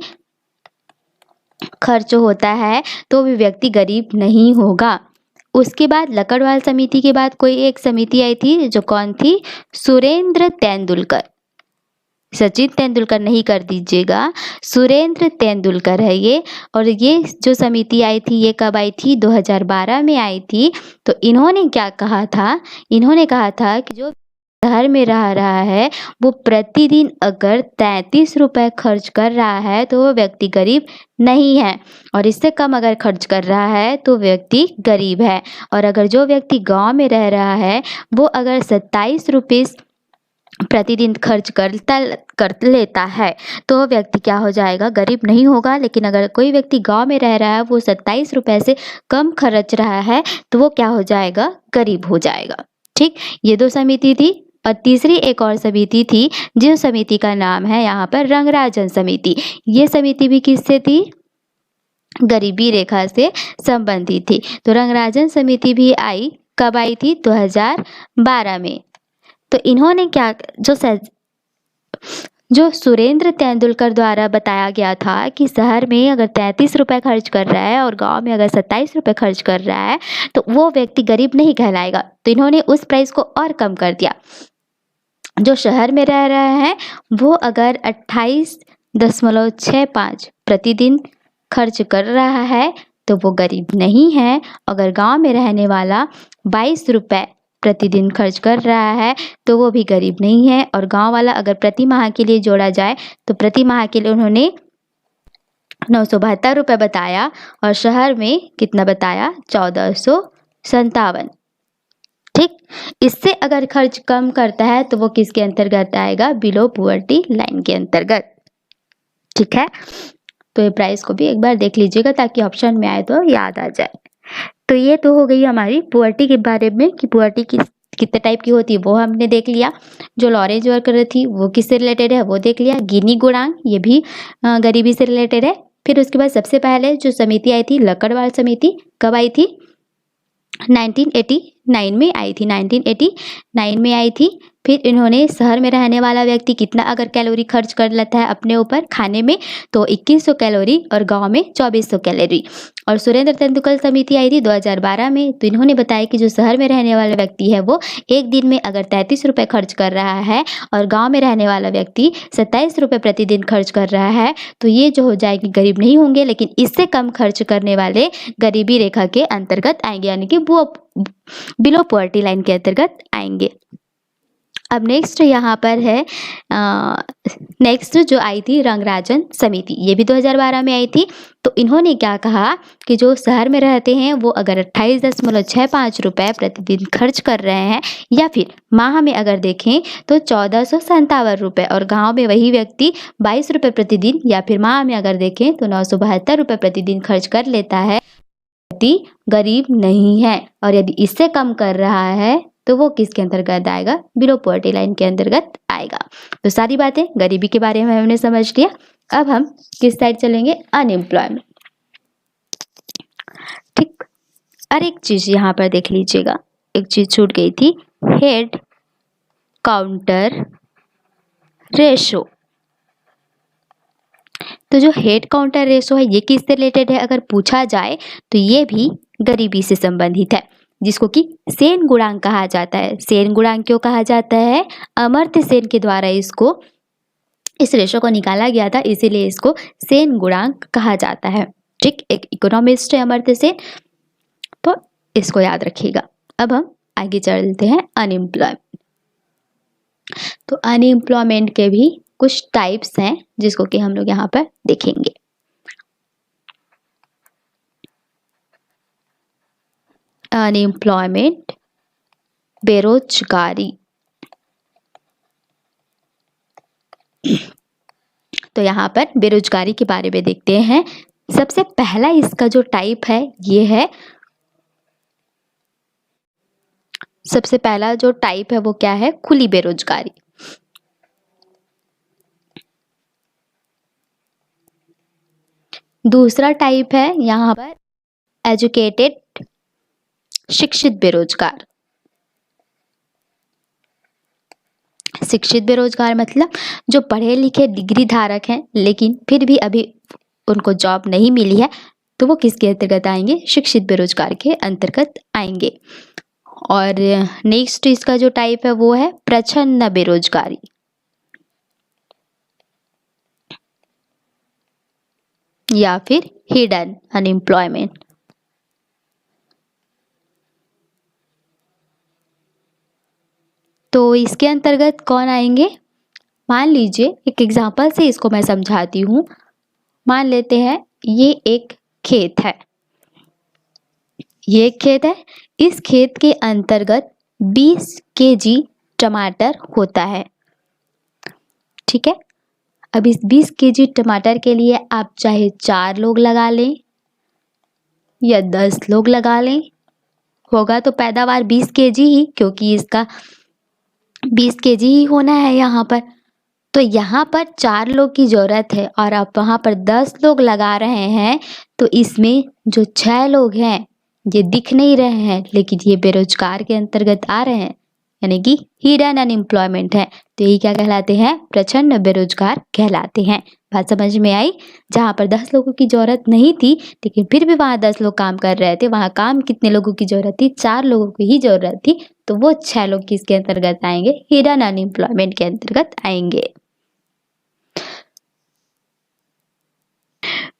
खर्च होता है तो भी व्यक्ति गरीब नहीं होगा। उसके बाद लक्कड़वाड़ समिति के बाद कोई एक समिति आई थी जो कौन थी? सुरेंद्र तेंदुलकर। सचिन तेंदुलकर नहीं कर दीजिएगा, सुरेंद्र तेंदुलकर है ये। और ये जो समिति आई थी ये कब आई थी? 2012 में आई थी। तो इन्होंने क्या कहा था? इन्होंने कहा था कि जो शहर में रह रहा है वो प्रतिदिन अगर 33 रुपये खर्च कर रहा है तो वो व्यक्ति गरीब नहीं है, और इससे कम अगर खर्च कर रहा है तो व्यक्ति गरीब है। और अगर जो व्यक्ति गाँव में रह रहा है वो अगर 27 रुपये प्रतिदिन खर्च कर लेता है तो व्यक्ति क्या हो जाएगा? गरीब नहीं होगा। लेकिन अगर कोई व्यक्ति गांव में रह रहा है वो 27 रुपये से कम खर्च रहा है तो वो क्या हो जाएगा? गरीब हो जाएगा। ठीक, ये 2 समिति थी। और तीसरी एक और समिति थी जिस समिति का नाम है यहाँ पर रंगराजन समिति। ये समिति भी किससे थी? गरीबी रेखा से संबंधित थी। तो रंगराजन समिति भी आई, कब आई थी? 2012 में। तो इन्होंने क्या, जो सुरेंद्र तेंदुलकर द्वारा बताया गया था कि शहर में अगर 33 रुपये खर्च कर रहा है और गांव में अगर 27 रुपये खर्च कर रहा है तो वो व्यक्ति गरीब नहीं कहलाएगा। तो इन्होंने उस प्राइस को और कम कर दिया। जो शहर में रह रहे हैं वो अगर 28.65 प्रतिदिन खर्च कर रहा है तो वो गरीब नहीं है। अगर गांव में रहने वाला 22 रुपये प्रतिदिन खर्च कर रहा है तो वो भी गरीब नहीं है। और गांव वाला अगर प्रति माह के लिए जोड़ा जाए तो प्रति माह के लिए उन्होंने ₹972 बताया और शहर में कितना बताया 1457। ठीक, इससे अगर खर्च कम करता है तो वो किसके अंतर्गत आएगा, बिलो पुअर्टी लाइन के अंतर्गत। ठीक है, तो ये प्राइस को भी एक बार देख लीजिएगा ताकि ऑप्शन में आए तो याद आ जाए। तो ये तो हो गई हमारी पुअर्टी के बारे में कि पुअर्टी कितने टाइप की होती है वो हमने देख लिया। जो लॉरेंज वर्कर थी वो किससे रिलेटेड है वो देख लिया। गिनी गुणांक ये भी गरीबी से रिलेटेड है। फिर उसके बाद सबसे पहले जो समिति आई थी लकड़वाल समिति, कब आई थी, 1989 में आई थी, 1989 में आई थी। फिर इन्होंने शहर में रहने वाला व्यक्ति कितना अगर कैलोरी खर्च कर लेता है अपने ऊपर खाने में तो 2100 कैलोरी और गांव में 2400 कैलोरी। और सुरेंद्र तेंदुलकर समिति आई थी 2012 में, तो इन्होंने बताया कि जो शहर में रहने वाला व्यक्ति है वो एक दिन में अगर 33 रुपये खर्च कर रहा है और गाँव में रहने वाला व्यक्ति 27 रुपये प्रतिदिन खर्च कर रहा है तो ये जो हो जाएगी गरीब नहीं होंगे, लेकिन इससे कम खर्च करने वाले गरीबी रेखा के अंतर्गत आएंगे, यानी कि वो बिलो पॉवर्टी लाइन के अंतर्गत आएंगे। अब नेक्स्ट यहाँ पर है नेक्स्ट जो आई थी रंगराजन समिति, ये भी 2012 में आई थी। तो इन्होंने क्या कहा कि जो शहर में रहते हैं वो अगर 28.65 रुपये प्रतिदिन खर्च कर रहे हैं या फिर माह में अगर देखें तो 1457 रुपये और गांव में वही व्यक्ति 22 रुपये प्रतिदिन या फिर माह में अगर देखें तो 972 रुपये प्रतिदिन खर्च कर लेता है, व्यक्ति गरीब नहीं है। और यदि इससे कम कर रहा है तो वो किसके अंतर्गत आएगा, बिलो पॉवर्टी लाइन के अंतर्गत आएगा। तो सारी बातें गरीबी के बारे में हमने समझ लिया। अब हम किस साइड चलेंगे, अनएम्प्लॉयमेंट। ठीक, और एक चीज यहाँ पर देख लीजिएगा, एक चीज छूट गई थी, हेड काउंटर रेशो। तो जो हेड काउंटर रेशो है ये किससे रिलेटेड है अगर पूछा जाए तो ये भी गरीबी से संबंधित है, जिसको कि सेन गुणांक कहा जाता है। सेन गुणांक क्यों कहा जाता है, अमर्त्य सेन के द्वारा इस रेशो को निकाला गया था, इसीलिए इसको सेन गुणांक कहा जाता है। ठीक, एक इकोनॉमिस्ट है अमर्त्य सेन, तो इसको याद रखिएगा। अब हम आगे चलते हैं अनएम्प्लॉयमेंट। तो अनएम्प्लॉयमेंट के भी कुछ टाइप्स हैं जिसको कि हम लोग यहाँ पर देखेंगे। अनएम्प्लॉयमेंट, बेरोजगारी। तो यहाँ पर बेरोजगारी के बारे में देखते हैं। सबसे पहला इसका जो टाइप है ये है, सबसे पहला जो टाइप है वो क्या है, खुली बेरोजगारी। दूसरा टाइप है यहाँ पर एजुकेटेड, शिक्षित बेरोजगार। शिक्षित बेरोजगार मतलब जो पढ़े लिखे डिग्री धारक हैं लेकिन फिर भी अभी उनको जॉब नहीं मिली है, तो वो किसके अंतर्गत आएंगे, शिक्षित बेरोजगार के अंतर्गत आएंगे। और नेक्स्ट इसका जो टाइप है वो है प्रच्छन्न बेरोजगारी। या फिर हिडन अनएम्प्लॉयमेंट। तो इसके अंतर्गत कौन आएंगे, मान लीजिए एक एग्जांपल से इसको मैं समझाती हूँ। मान लेते हैं ये एक खेत है, ये एक खेत है, इस खेत के अंतर्गत 20 केजी टमाटर होता है। ठीक है, अब इस 20 केजी टमाटर के लिए आप चाहे 4 लोग लगा लें या 10 लोग लगा लें, होगा तो पैदावार 20 केजी ही, क्योंकि इसका 20 केजी ही होना है यहाँ पर। तो यहाँ पर 4 लोग की ज़रूरत है और आप वहाँ पर 10 लोग लगा रहे हैं, तो इसमें जो 6 लोग हैं ये दिख नहीं रहे हैं लेकिन ये बेरोजगार के अंतर्गत आ रहे हैं, यानी कि हिडन अनएम्प्लॉयमेंट है। तो यही क्या कहलाते हैं, प्रच्छन्न बेरोजगार कहलाते हैं। बात समझ में आई, जहाँ पर 10 लोगों की ज़रूरत नहीं थी लेकिन फिर भी वहाँ 10 लोग काम कर रहे थे, वहाँ काम कितने लोगों की ज़रूरत थी, 4 लोगों की ही ज़रूरत थी, तो वो 6 लोग किसके अंतर्गत आएंगे, हिडन अनएम्प्लॉयमेंट के अंतर्गत आएंगे।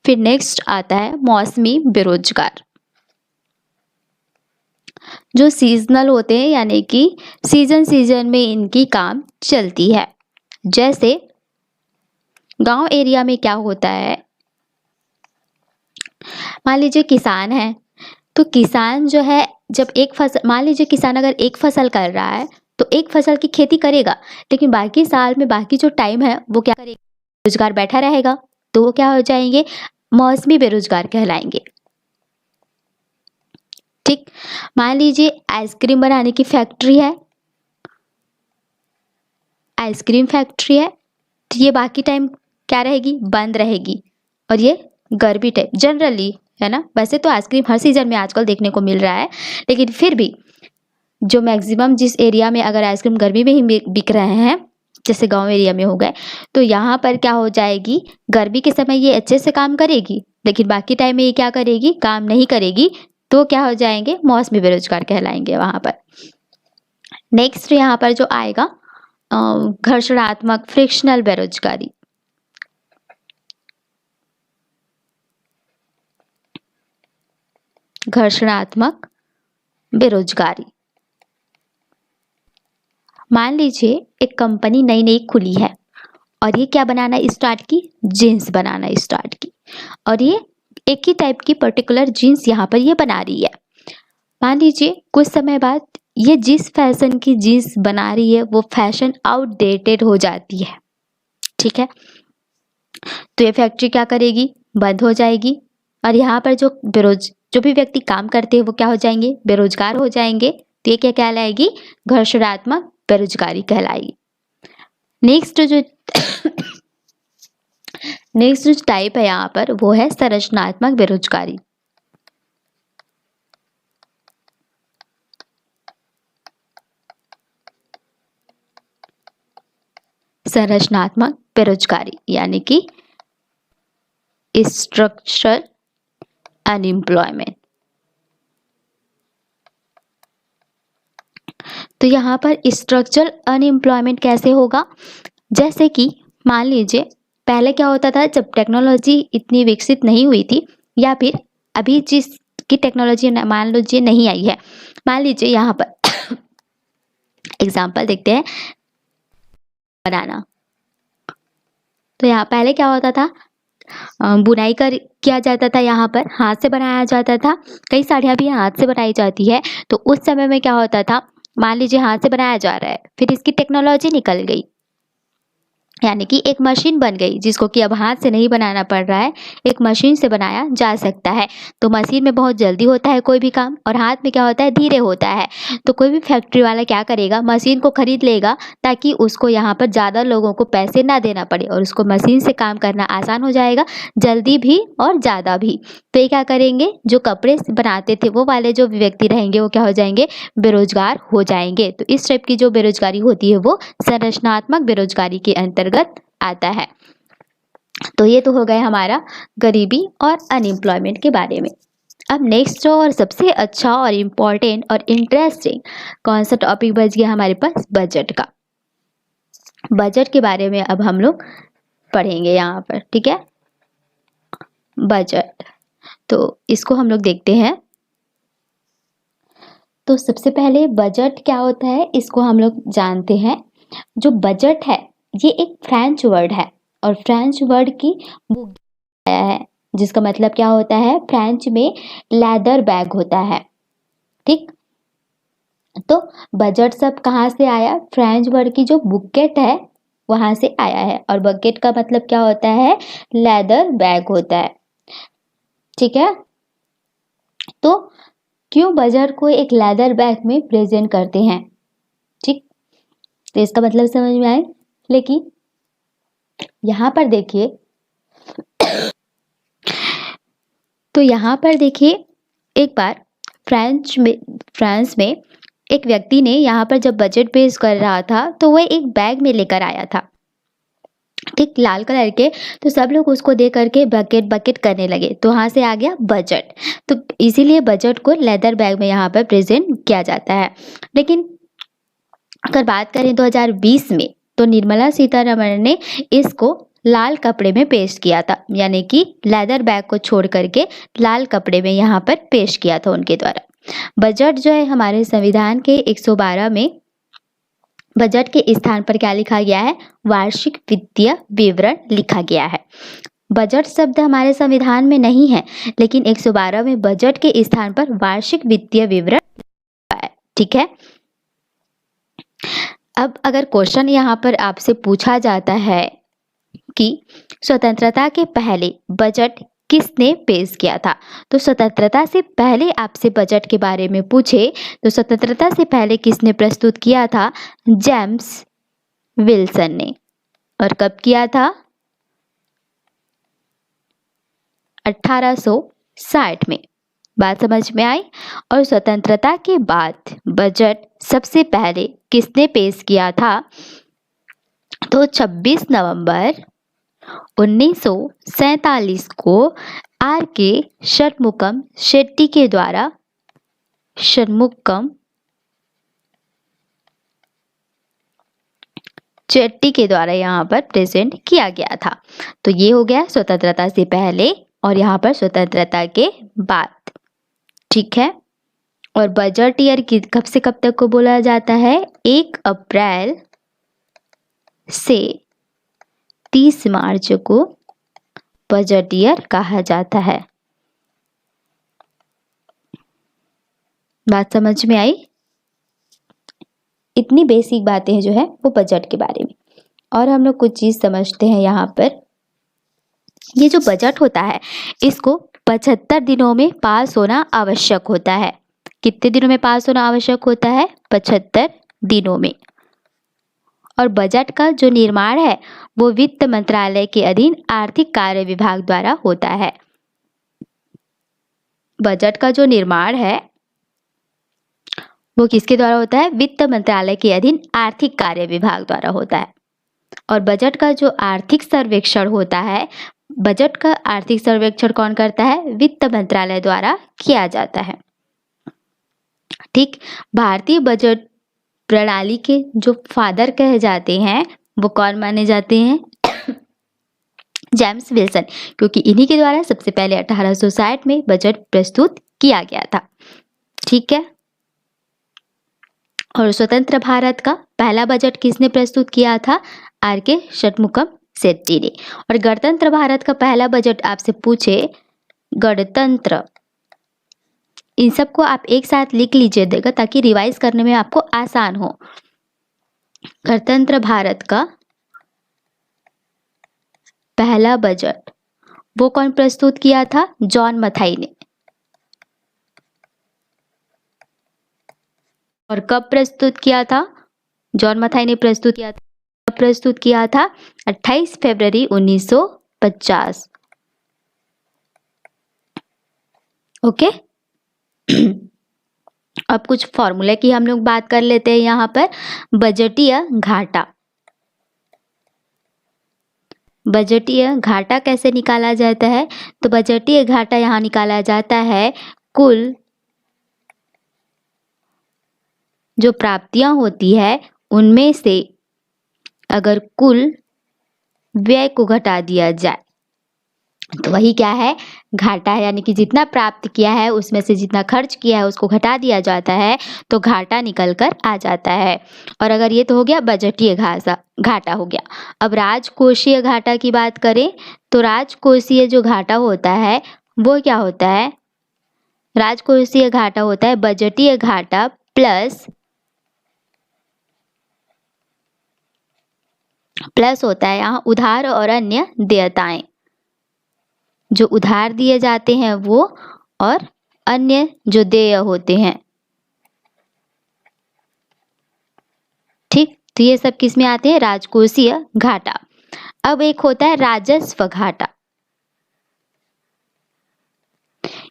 फिर नेक्स्ट आता है मौसमी बेरोजगार। जो सीजनल होते हैं, यानी कि सीजन में इनकी काम चलती है। जैसे गांव एरिया में क्या होता है, मान लीजिए किसान है, तो किसान जो है जब एक फसल, मान लीजिए किसान अगर एक फसल कर रहा है तो एक फसल की खेती करेगा, लेकिन बाकी साल में बाकी जो टाइम है वो क्या करेगा, बेरोजगार बैठा रहेगा, तो वो क्या हो जाएंगे, मौसमी बेरोजगार कहलाएंगे। ठीक, मान लीजिए आइसक्रीम बनाने की फैक्ट्री है, आइसक्रीम फैक्ट्री है, तो ये बाकी टाइम क्या रहेगी, बंद रहेगी, और ये गर्मी टाइम जनरली है ना, वैसे तो आइसक्रीम हर सीजन में आजकल देखने को मिल रहा है, लेकिन फिर भी जो मैक्सिमम जिस एरिया में अगर आइसक्रीम गर्मी में ही बिक रहे हैं, जैसे गांव एरिया में हो गए, तो यहाँ पर क्या हो जाएगी, गर्मी के समय ये अच्छे से काम करेगी, लेकिन बाकी टाइम में ये क्या करेगी, काम नहीं करेगी, तो क्या हो जाएंगे, मौसमी बेरोजगार कहलाएंगे वहाँ पर। नेक्स्ट यहाँ पर जो आएगा घर्षणात्मक फ्रिक्शनल बेरोजगारी। घर्षणात्मक बेरोजगारी, मान लीजिए एक कंपनी नई नई खुली है और ये क्या बनाना स्टार्ट की, जीन्स बनाना स्टार्ट की, और ये एक ही टाइप की पर्टिकुलर जीन्स यहाँ पर ये बना रही है। मान लीजिए कुछ समय बाद ये जिस फैशन की जीन्स बना रही है वो फैशन आउटडेटेड हो जाती है, ठीक है, तो ये फैक्ट्री क्या करेगी, बंद हो जाएगी, और यहाँ पर जो भी व्यक्ति काम करते हैं वो क्या हो जाएंगे, बेरोजगार हो जाएंगे, तो ये क्या कहलाएगी, घर्षणात्मक बेरोजगारी कहलाएगी। नेक्स्ट जो नेक्स्ट जो टाइप है यहाँ पर वो है संरचनात्मक बेरोजगारी। संरचनात्मक बेरोजगारी यानी कि स्ट्रक्चरल अनएम्प्लॉयमेंट। तो यहाँ पर स्ट्रक्चरल अनएम्प्लॉयमेंट कैसे होगा, जैसे कि मान लीजिए पहले क्या होता था, जब टेक्नोलॉजी इतनी विकसित नहीं हुई थी, या फिर अभी जिसकी टेक्नोलॉजी मान लीजिए नहीं आई है, मान लीजिए यहाँ पर एग्जाम्पल देखते हैं, बनाना। तो यहाँ पहले क्या होता था, बुनाई किया जाता था, यहाँ पर हाथ से बनाया जाता था, कई साड़ियाँ भी हाथ से बनाई जाती है। तो उस समय में क्या होता था, मान लीजिए हाथ से बनाया जा रहा है, फिर इसकी टेक्नोलॉजी निकल गई, यानी कि एक मशीन बन गई जिसको कि अब हाथ से नहीं बनाना पड़ रहा है, एक मशीन से बनाया जा सकता है। तो मशीन में बहुत जल्दी होता है कोई भी काम, और हाथ में क्या होता है, धीरे होता है। तो कोई भी फैक्ट्री वाला क्या करेगा, मशीन को खरीद लेगा ताकि उसको यहाँ पर ज़्यादा लोगों को पैसे ना देना पड़े, और उसको मशीन से काम करना आसान हो जाएगा, जल्दी भी और ज़्यादा भी। तो ये क्या करेंगे, जो कपड़े बनाते थे वो वाले जो व्यक्ति रहेंगे वो क्या हो जाएंगे, बेरोजगार हो जाएंगे। तो इस टाइप की जो बेरोजगारी होती है वो संरचनात्मक बेरोजगारी के अंतर्गत आता है। तो ये तो हो गया हमारा गरीबी और अनएम्प्लॉयमेंट के बारे में। अब नेक्स्ट और सबसे अच्छा और इम्पोर्टेंट और इंटरेस्टिंग कौन सा टॉपिक बच गया हमारे पास, बजट का। बजट के बारे में अब हम लोग पढ़ेंगे यहाँ पर, ठीक है, बजट। तो इसको हम लोग देखते हैं। तो सबसे पहले बजट क्या होता है इसको हम लोग जानते हैं। जो बजट है ये एक फ्रेंच वर्ड है, और फ्रेंच वर्ड की बुक आया है, जिसका मतलब क्या होता है, फ्रेंच में लेदर बैग होता है, ठीक। तो बजट सब कहाँ से आया, फ्रेंच वर्ड की जो बुकेट है वहां से आया है, और बकेट का मतलब क्या होता है, लेदर बैग होता है, ठीक है। तो क्यों बजट को एक लेदर बैग में प्रेजेंट करते हैं, ठीक, तो इसका मतलब समझ में आए। लेकिन यहाँ पर देखिए, तो यहाँ पर देखिए एक बार फ्रांस में एक व्यक्ति ने यहाँ पर जब बजट पेश कर रहा था तो वह एक बैग में लेकर आया था, ठीक, लाल कलर के। तो सब लोग उसको देख करके बकेट बकेट करने लगे, तो वहाँ से आ गया बजट। तो इसीलिए बजट को लेदर बैग में यहाँ पर प्रेजेंट किया जाता है। लेकिन अगर बात करें 2020 में, तो निर्मला सीतारमण ने इसको लाल कपड़े में पेश किया था, यानी कि लेदर बैग को छोड़ करके लाल कपड़े में यहाँ पर पेश किया था उनके द्वारा। बजट जो है हमारे संविधान के 112 में बजट के स्थान पर क्या लिखा गया है, वार्षिक वित्तीय विवरण लिखा गया है। बजट शब्द हमारे संविधान में नहीं है, लेकिन 112 में बजट के स्थान पर वार्षिक वित्तीय विवरण है। ठीक है। अब अगर क्वेश्चन यहाँ पर आपसे पूछा जाता है कि स्वतंत्रता के पहले बजट किसने पेश किया था, तो स्वतंत्रता से पहले आपसे बजट के बारे में पूछे तो स्वतंत्रता से पहले किसने प्रस्तुत किया था? जेम्स विल्सन ने। और कब किया था? 1860 में। बात समझ में आई? और स्वतंत्रता के बाद बजट सबसे पहले किसने पेश किया था? तो 26 नवंबर 1947 को आर.के. षणमुगम शेट्टी के द्वारा यहाँ पर प्रेजेंट किया गया था। तो ये हो गया स्वतंत्रता से पहले और यहाँ पर स्वतंत्रता के बाद। ठीक है। और बजट ईयर कब से कब तक को बोला जाता है? 1 अप्रैल से 30 मार्च को बजट ईयर कहा जाता है। बात समझ में आई? इतनी बेसिक बातें जो है वो बजट के बारे में। और हम लोग कुछ चीज समझते हैं यहाँ पर। ये जो बजट होता है इसको 75 दिनों में पास होना आवश्यक होता है। कितने दिनों में पास होना आवश्यक होता है? 75 दिनों में। और बजट का जो निर्माण है वो वित्त मंत्रालय के अधीन आर्थिक कार्य विभाग द्वारा होता है। बजट का जो निर्माण है वो किसके द्वारा होता है? वित्त मंत्रालय के अधीन आर्थिक कार्य विभाग द्वारा होता है। और बजट का जो आर्थिक सर्वेक्षण होता है, बजट का आर्थिक सर्वेक्षण कौन करता है? वित्त मंत्रालय द्वारा किया जाता है। ठीक। भारतीय बजट प्रणाली के जो फादर कहे जाते हैं वो कौन माने जाते हैं? जेम्स विल्सन, क्योंकि इन्हीं के द्वारा सबसे पहले 1860 में बजट प्रस्तुत किया गया था। ठीक है। और स्वतंत्र भारत का पहला बजट किसने प्रस्तुत किया था? आर.के. षणमुगम शेट्टी ने। और गणतंत्र भारत का पहला बजट आपसे पूछे, गणतंत्र, इन सबको आप एक साथ लिख लीजिएगा ताकि रिवाइज करने में आपको आसान हो। गणतंत्र भारत का पहला बजट वो कौन प्रस्तुत किया था? जॉन मथाई ने। और कब प्रस्तुत किया था? जॉन मथाई ने प्रस्तुत किया था 28 फरवरी 1950। ओके। अब कुछ फॉर्मूला की हम लोग बात कर लेते हैं यहाँ पर। बजटीय घाटा। बजटीय घाटा कैसे निकाला जाता है? तो बजटीय घाटा यहाँ निकाला जाता है कुल जो प्राप्तियां होती है उनमें से अगर कुल व्यय को घटा दिया जाए तो वही क्या है? घाटा है। यानी कि जितना प्राप्त किया है उसमें से जितना खर्च किया है उसको घटा दिया जाता है तो घाटा निकल कर आ जाता है। और अगर ये तो हो गया बजटीय घाटा हो गया। अब राजकोषीय घाटा की बात करें तो राजकोषीय जो घाटा होता है वो क्या होता है? राजकोषीय घाटा होता है बजटीय घाटा प्लस होता है यहाँ उधार और अन्य देयताएं। जो उधार दिए जाते हैं वो और अन्य जो देय होते हैं। ठीक। तो ये सब किस में आते हैं? राजकोषीय घाटा। अब एक होता है राजस्व घाटा।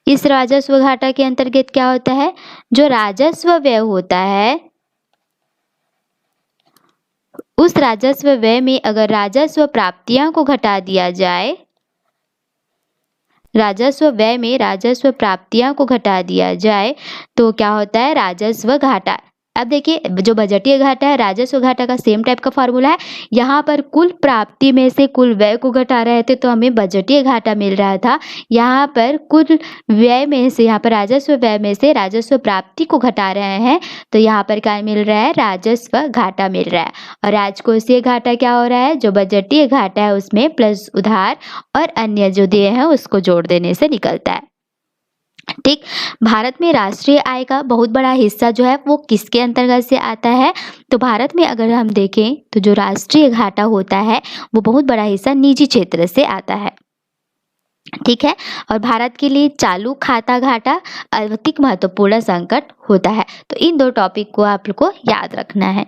इस राजस्व घाटा के अंतर्गत क्या होता है? जो राजस्व व्यय होता है उस राजस्व व्यय में अगर राजस्व प्राप्तियां को घटा दिया जाए, राजस्व व्यय में राजस्व प्राप्तियां को घटा दिया जाए तो क्या होता है? राजस्व घाटा। अब देखिए जो बजटीय घाटा है, राजस्व घाटा का सेम टाइप का फॉर्मूला है। यहाँ पर कुल प्राप्ति में से कुल व्यय को घटा रहे थे तो हमें बजटीय घाटा मिल रहा था। यहाँ पर कुल व्यय में से, यहाँ पर राजस्व व्यय में से राजस्व प्राप्ति को घटा रहे हैं तो यहाँ पर क्या मिल रहा है, राजस्व घाटा मिल रहा है। और राजकोषीय घाटा क्या हो रहा है, जो बजटीय घाटा है उसमें प्लस उधार और अन्य जो देय है उसको जोड़ देने से निकलता है। ठीक, भारत में राष्ट्रीय आय का बहुत बड़ा हिस्सा जो है वो किसके अंतर्गत से आता है, तो भारत में अगर हम देखें तो जो राष्ट्रीय घाटा होता है वो बहुत बड़ा हिस्सा निजी क्षेत्र से आता है। ठीक है, और भारत के लिए चालू खाता घाटा अत्यधिक महत्वपूर्ण संकट होता है। तो इन दो टॉपिक को आप लोग को याद रखना है।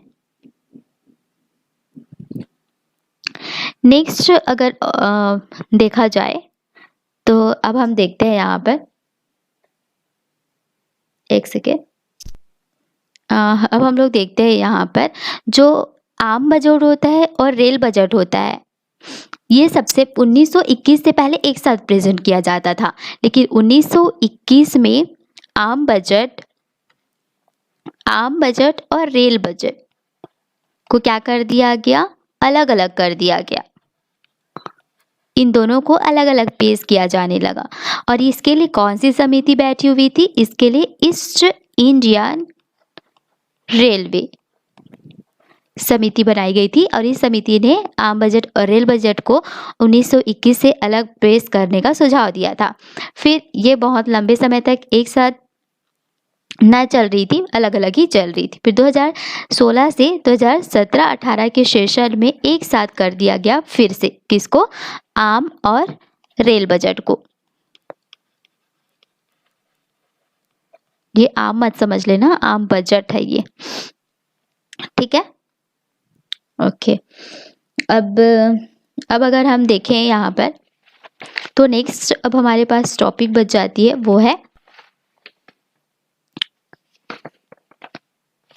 नेक्स्ट अगर देखा जाए तो अब हम देखते हैं यहाँ पर, एक सेकेंड, अब हम लोग देखते हैं यहाँ पर जो आम बजट होता है और रेल बजट होता है, ये सबसे 1921 से पहले एक साथ प्रेजेंट किया जाता था, लेकिन 1921 में आम बजट और रेल बजट को क्या कर दिया गया, अलग अलग कर दिया गया। इन दोनों को अलग अलग पेश किया जाने लगा। और इसके लिए कौन सी समिति बैठी हुई थी, इसके लिए ईस्ट इंडियन रेलवे समिति बनाई गई थी और इस समिति ने आम बजट और रेल बजट को 1921 से अलग पेश करने का सुझाव दिया था। फिर ये बहुत लंबे समय तक एक साथ ना चल रही थी, अलग अलग ही चल रही थी। फिर 2016 से 2017-18 के सेशन में एक साथ कर दिया गया फिर से, किसको, आम और रेल बजट को। ये आम मत समझ लेना, आम बजट है ये, ठीक है, ओके। अब अगर हम देखें यहाँ पर तो नेक्स्ट अब हमारे पास टॉपिक बच जाती है, वो है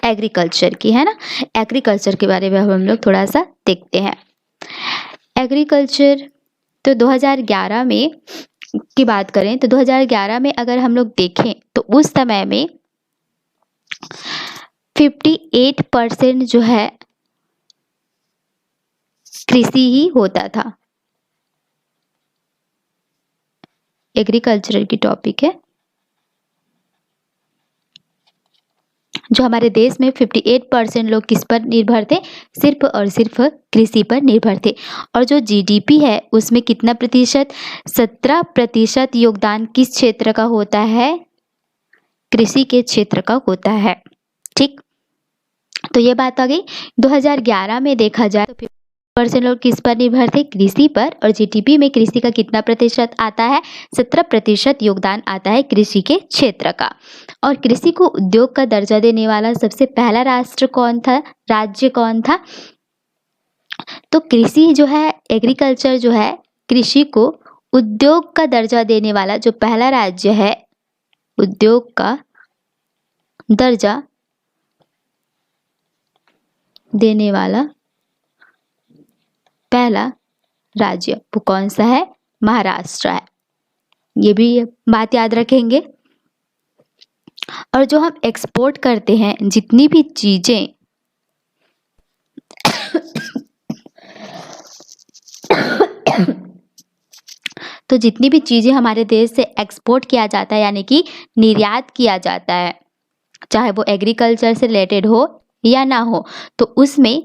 एग्रीकल्चर की, है ना। एग्रीकल्चर के बारे में हम लोग थोड़ा सा देखते हैं। एग्रीकल्चर तो 2011 में की बात करें तो 2011 में अगर हम लोग देखें तो उस समय में 58% जो है कृषि ही होता था। एग्रीकल्चरल की टॉपिक है, जो हमारे देश में 58% लोग किस पर निर्भर थे, सिर्फ और सिर्फ कृषि पर निर्भर थे। और जो जीडीपी है उसमें कितना प्रतिशत, 17% योगदान किस क्षेत्र का होता है, कृषि के क्षेत्र का होता है। ठीक, तो ये बात आ गई। 2011 में देखा जाए तो 50% लोग किस पर निर्भर थे, कृषि पर। और जीडीपी में कृषि का कितना प्रतिशत आता है, 17% योगदान आता है कृषि के क्षेत्र का। और कृषि को उद्योग का दर्जा देने वाला सबसे पहला राष्ट्र कौन था, राज्य कौन था, तो कृषि जो है, एग्रीकल्चर जो है, कृषि को उद्योग का दर्जा देने वाला जो पहला राज्य है, उद्योग का दर्जा देने वाला पहला राज्य वो कौन सा है, महाराष्ट्र है। ये भी बात याद रखेंगे। और जो हम एक्सपोर्ट करते हैं जितनी भी चीजें तो जितनी भी चीजें हमारे देश से एक्सपोर्ट किया जाता है, यानी कि निर्यात किया जाता है, चाहे वो एग्रीकल्चर से रिलेटेड हो या ना हो, तो उसमें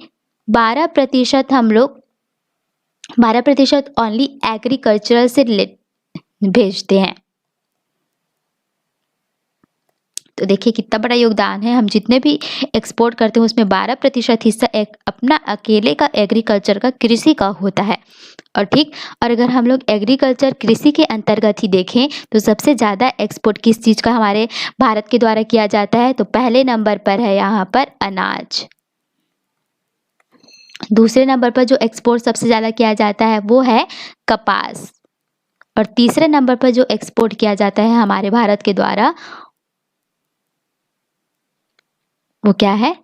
12% हम लोग 12% ओनली एग्रीकल्चर से भेजते हैं। तो देखिए कितना बड़ा योगदान है। हम जितने भी एक्सपोर्ट करते हैं उसमें 12% हिस्सा अपना अकेले का एग्रीकल्चर का, कृषि का होता है। और ठीक, और अगर हम लोग एग्रीकल्चर कृषि के अंतर्गत ही देखें तो सबसे ज़्यादा एक्सपोर्ट किस चीज़ का हमारे भारत के द्वारा किया जाता है, तो पहले नंबर पर है यहाँ पर अनाज। दूसरे नंबर पर जो एक्सपोर्ट सबसे ज़्यादा किया जाता है वो है कपास। और तीसरे नंबर पर जो एक्सपोर्ट किया जाता है हमारे भारत के द्वारा वो क्या है,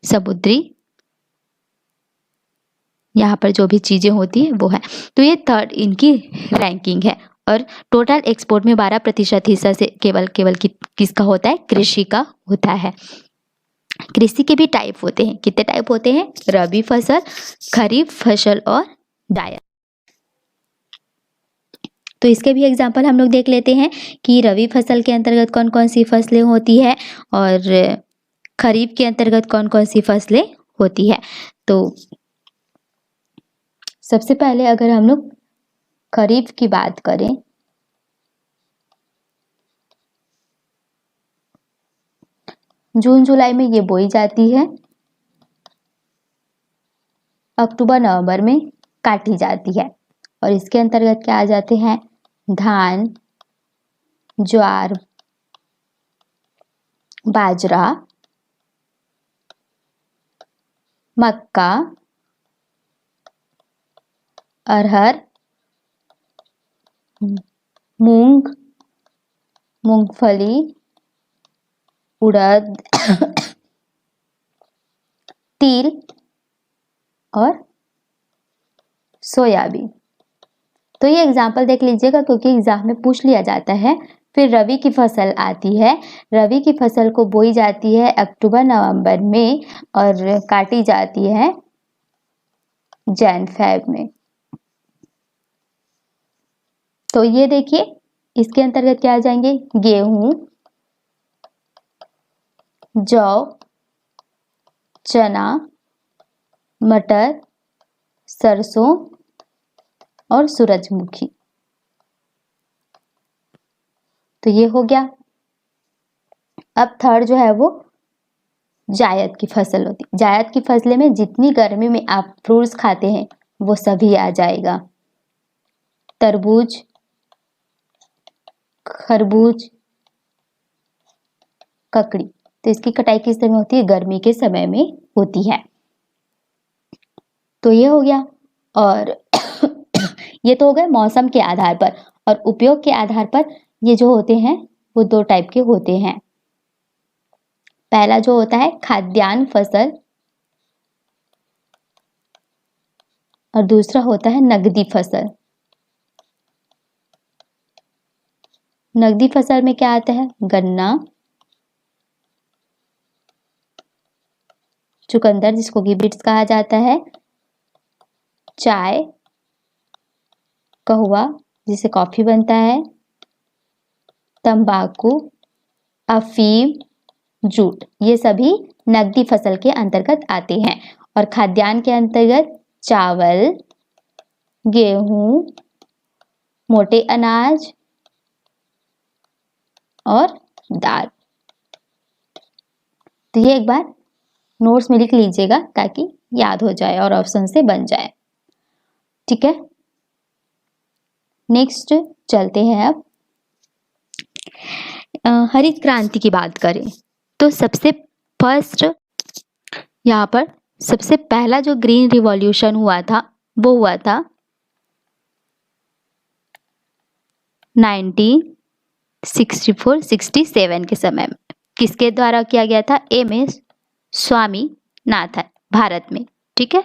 समुद्री, यहाँ पर जो भी चीज़ें होती है वो है। तो ये थर्ड इनकी रैंकिंग है। और टोटल एक्सपोर्ट में 12% हिस्सा से केवल किसका होता है, कृषि का होता है। कृषि के भी टाइप होते हैं। कितने टाइप होते हैं? रबी फसल, खरीफ फसल और जायद। तो इसके भी एग्जाम्पल हम लोग देख लेते हैं कि रबी फसल के अंतर्गत कौन कौन सी फसलें होती है और खरीफ के अंतर्गत कौन कौन सी फसलें होती है। तो सबसे पहले अगर हम लोग खरीफ की बात करें, जून जुलाई में ये बोई जाती है, अक्टूबर नवंबर में काटी जाती है। और इसके अंतर्गत क्या आ जाते हैं? धान, ज्वार, बाजरा, मक्का, अरहर, मूंग, मूंगफली, उड़द, तिल और सोयाबीन। तो ये एग्जाम्पल देख लीजिएगा क्योंकि एग्जाम में पूछ लिया जाता है। फिर रबी की फसल आती है। रबी की फसल को बोई जाती है अक्टूबर नवंबर में और काटी जाती है जैन फेब में। तो ये देखिए इसके अंतर्गत क्या आ जाएंगे? गेहूं, जौ, चना, मटर, सरसों और सूरजमुखी। तो ये हो गया। अब थर्ड जो है वो जायद की फसल होती है। जायद की फसलें में जितनी गर्मी में आप फ्रूट्स खाते हैं वो सभी आ जाएगा। तरबूज, खरबूज, ककड़ी। तो इसकी कटाई किस समय होती है? गर्मी के समय में होती है। तो ये हो गया। और ये तो हो गए मौसम के आधार पर, और उपयोग के आधार पर ये जो होते हैं वो दो टाइप के होते हैं। पहला जो होता है खाद्यान्न फसल और दूसरा होता है नगदी फसल। नगदी फसल में क्या आता है? गन्ना, चुकंदर जिसको कि बीट्स कहा जाता है, चाय, कहवा जिसे कॉफी बनता है, तंबाकू, अफीम, जूट। ये सभी नगदी फसल के अंतर्गत आते हैं। और खाद्यान्न के अंतर्गत चावल, गेहूं, मोटे अनाज और दाल। तो ये एक बार नोट्स में लिख लीजिएगा ताकि याद हो जाए और ऑप्शन से बन जाए। ठीक है, नेक्स्ट चलते हैं। अब हरित क्रांति की बात करें तो सबसे फर्स्ट यहाँ पर सबसे पहला जो ग्रीन रिवॉल्यूशन हुआ था वो हुआ था 1964-67 के समय में। किसके द्वारा किया गया था? एम.एस. स्वामीनाथन, भारत में। ठीक है,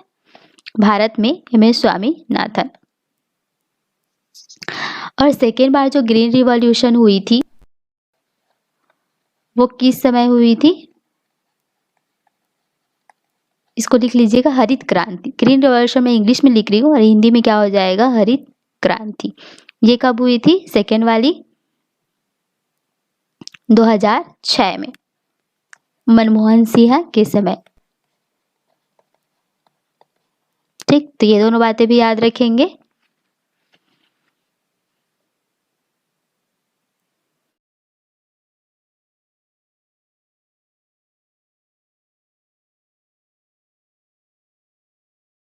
भारत में एम.एस. स्वामीनाथन। और सेकेंड बार जो ग्रीन रिवॉल्यूशन हुई थी वो किस समय हुई थी? इसको लिख लीजिएगा हरित क्रांति। ग्रीन रिवॉल्यूशन में इंग्लिश में लिख रही हूँ और हिंदी में क्या हो जाएगा? हरित क्रांति। ये कब हुई थी? सेकेंड वाली 2006 में, मनमोहन सिंह के समय। ठीक, तो ये दोनों बातें भी याद रखेंगे।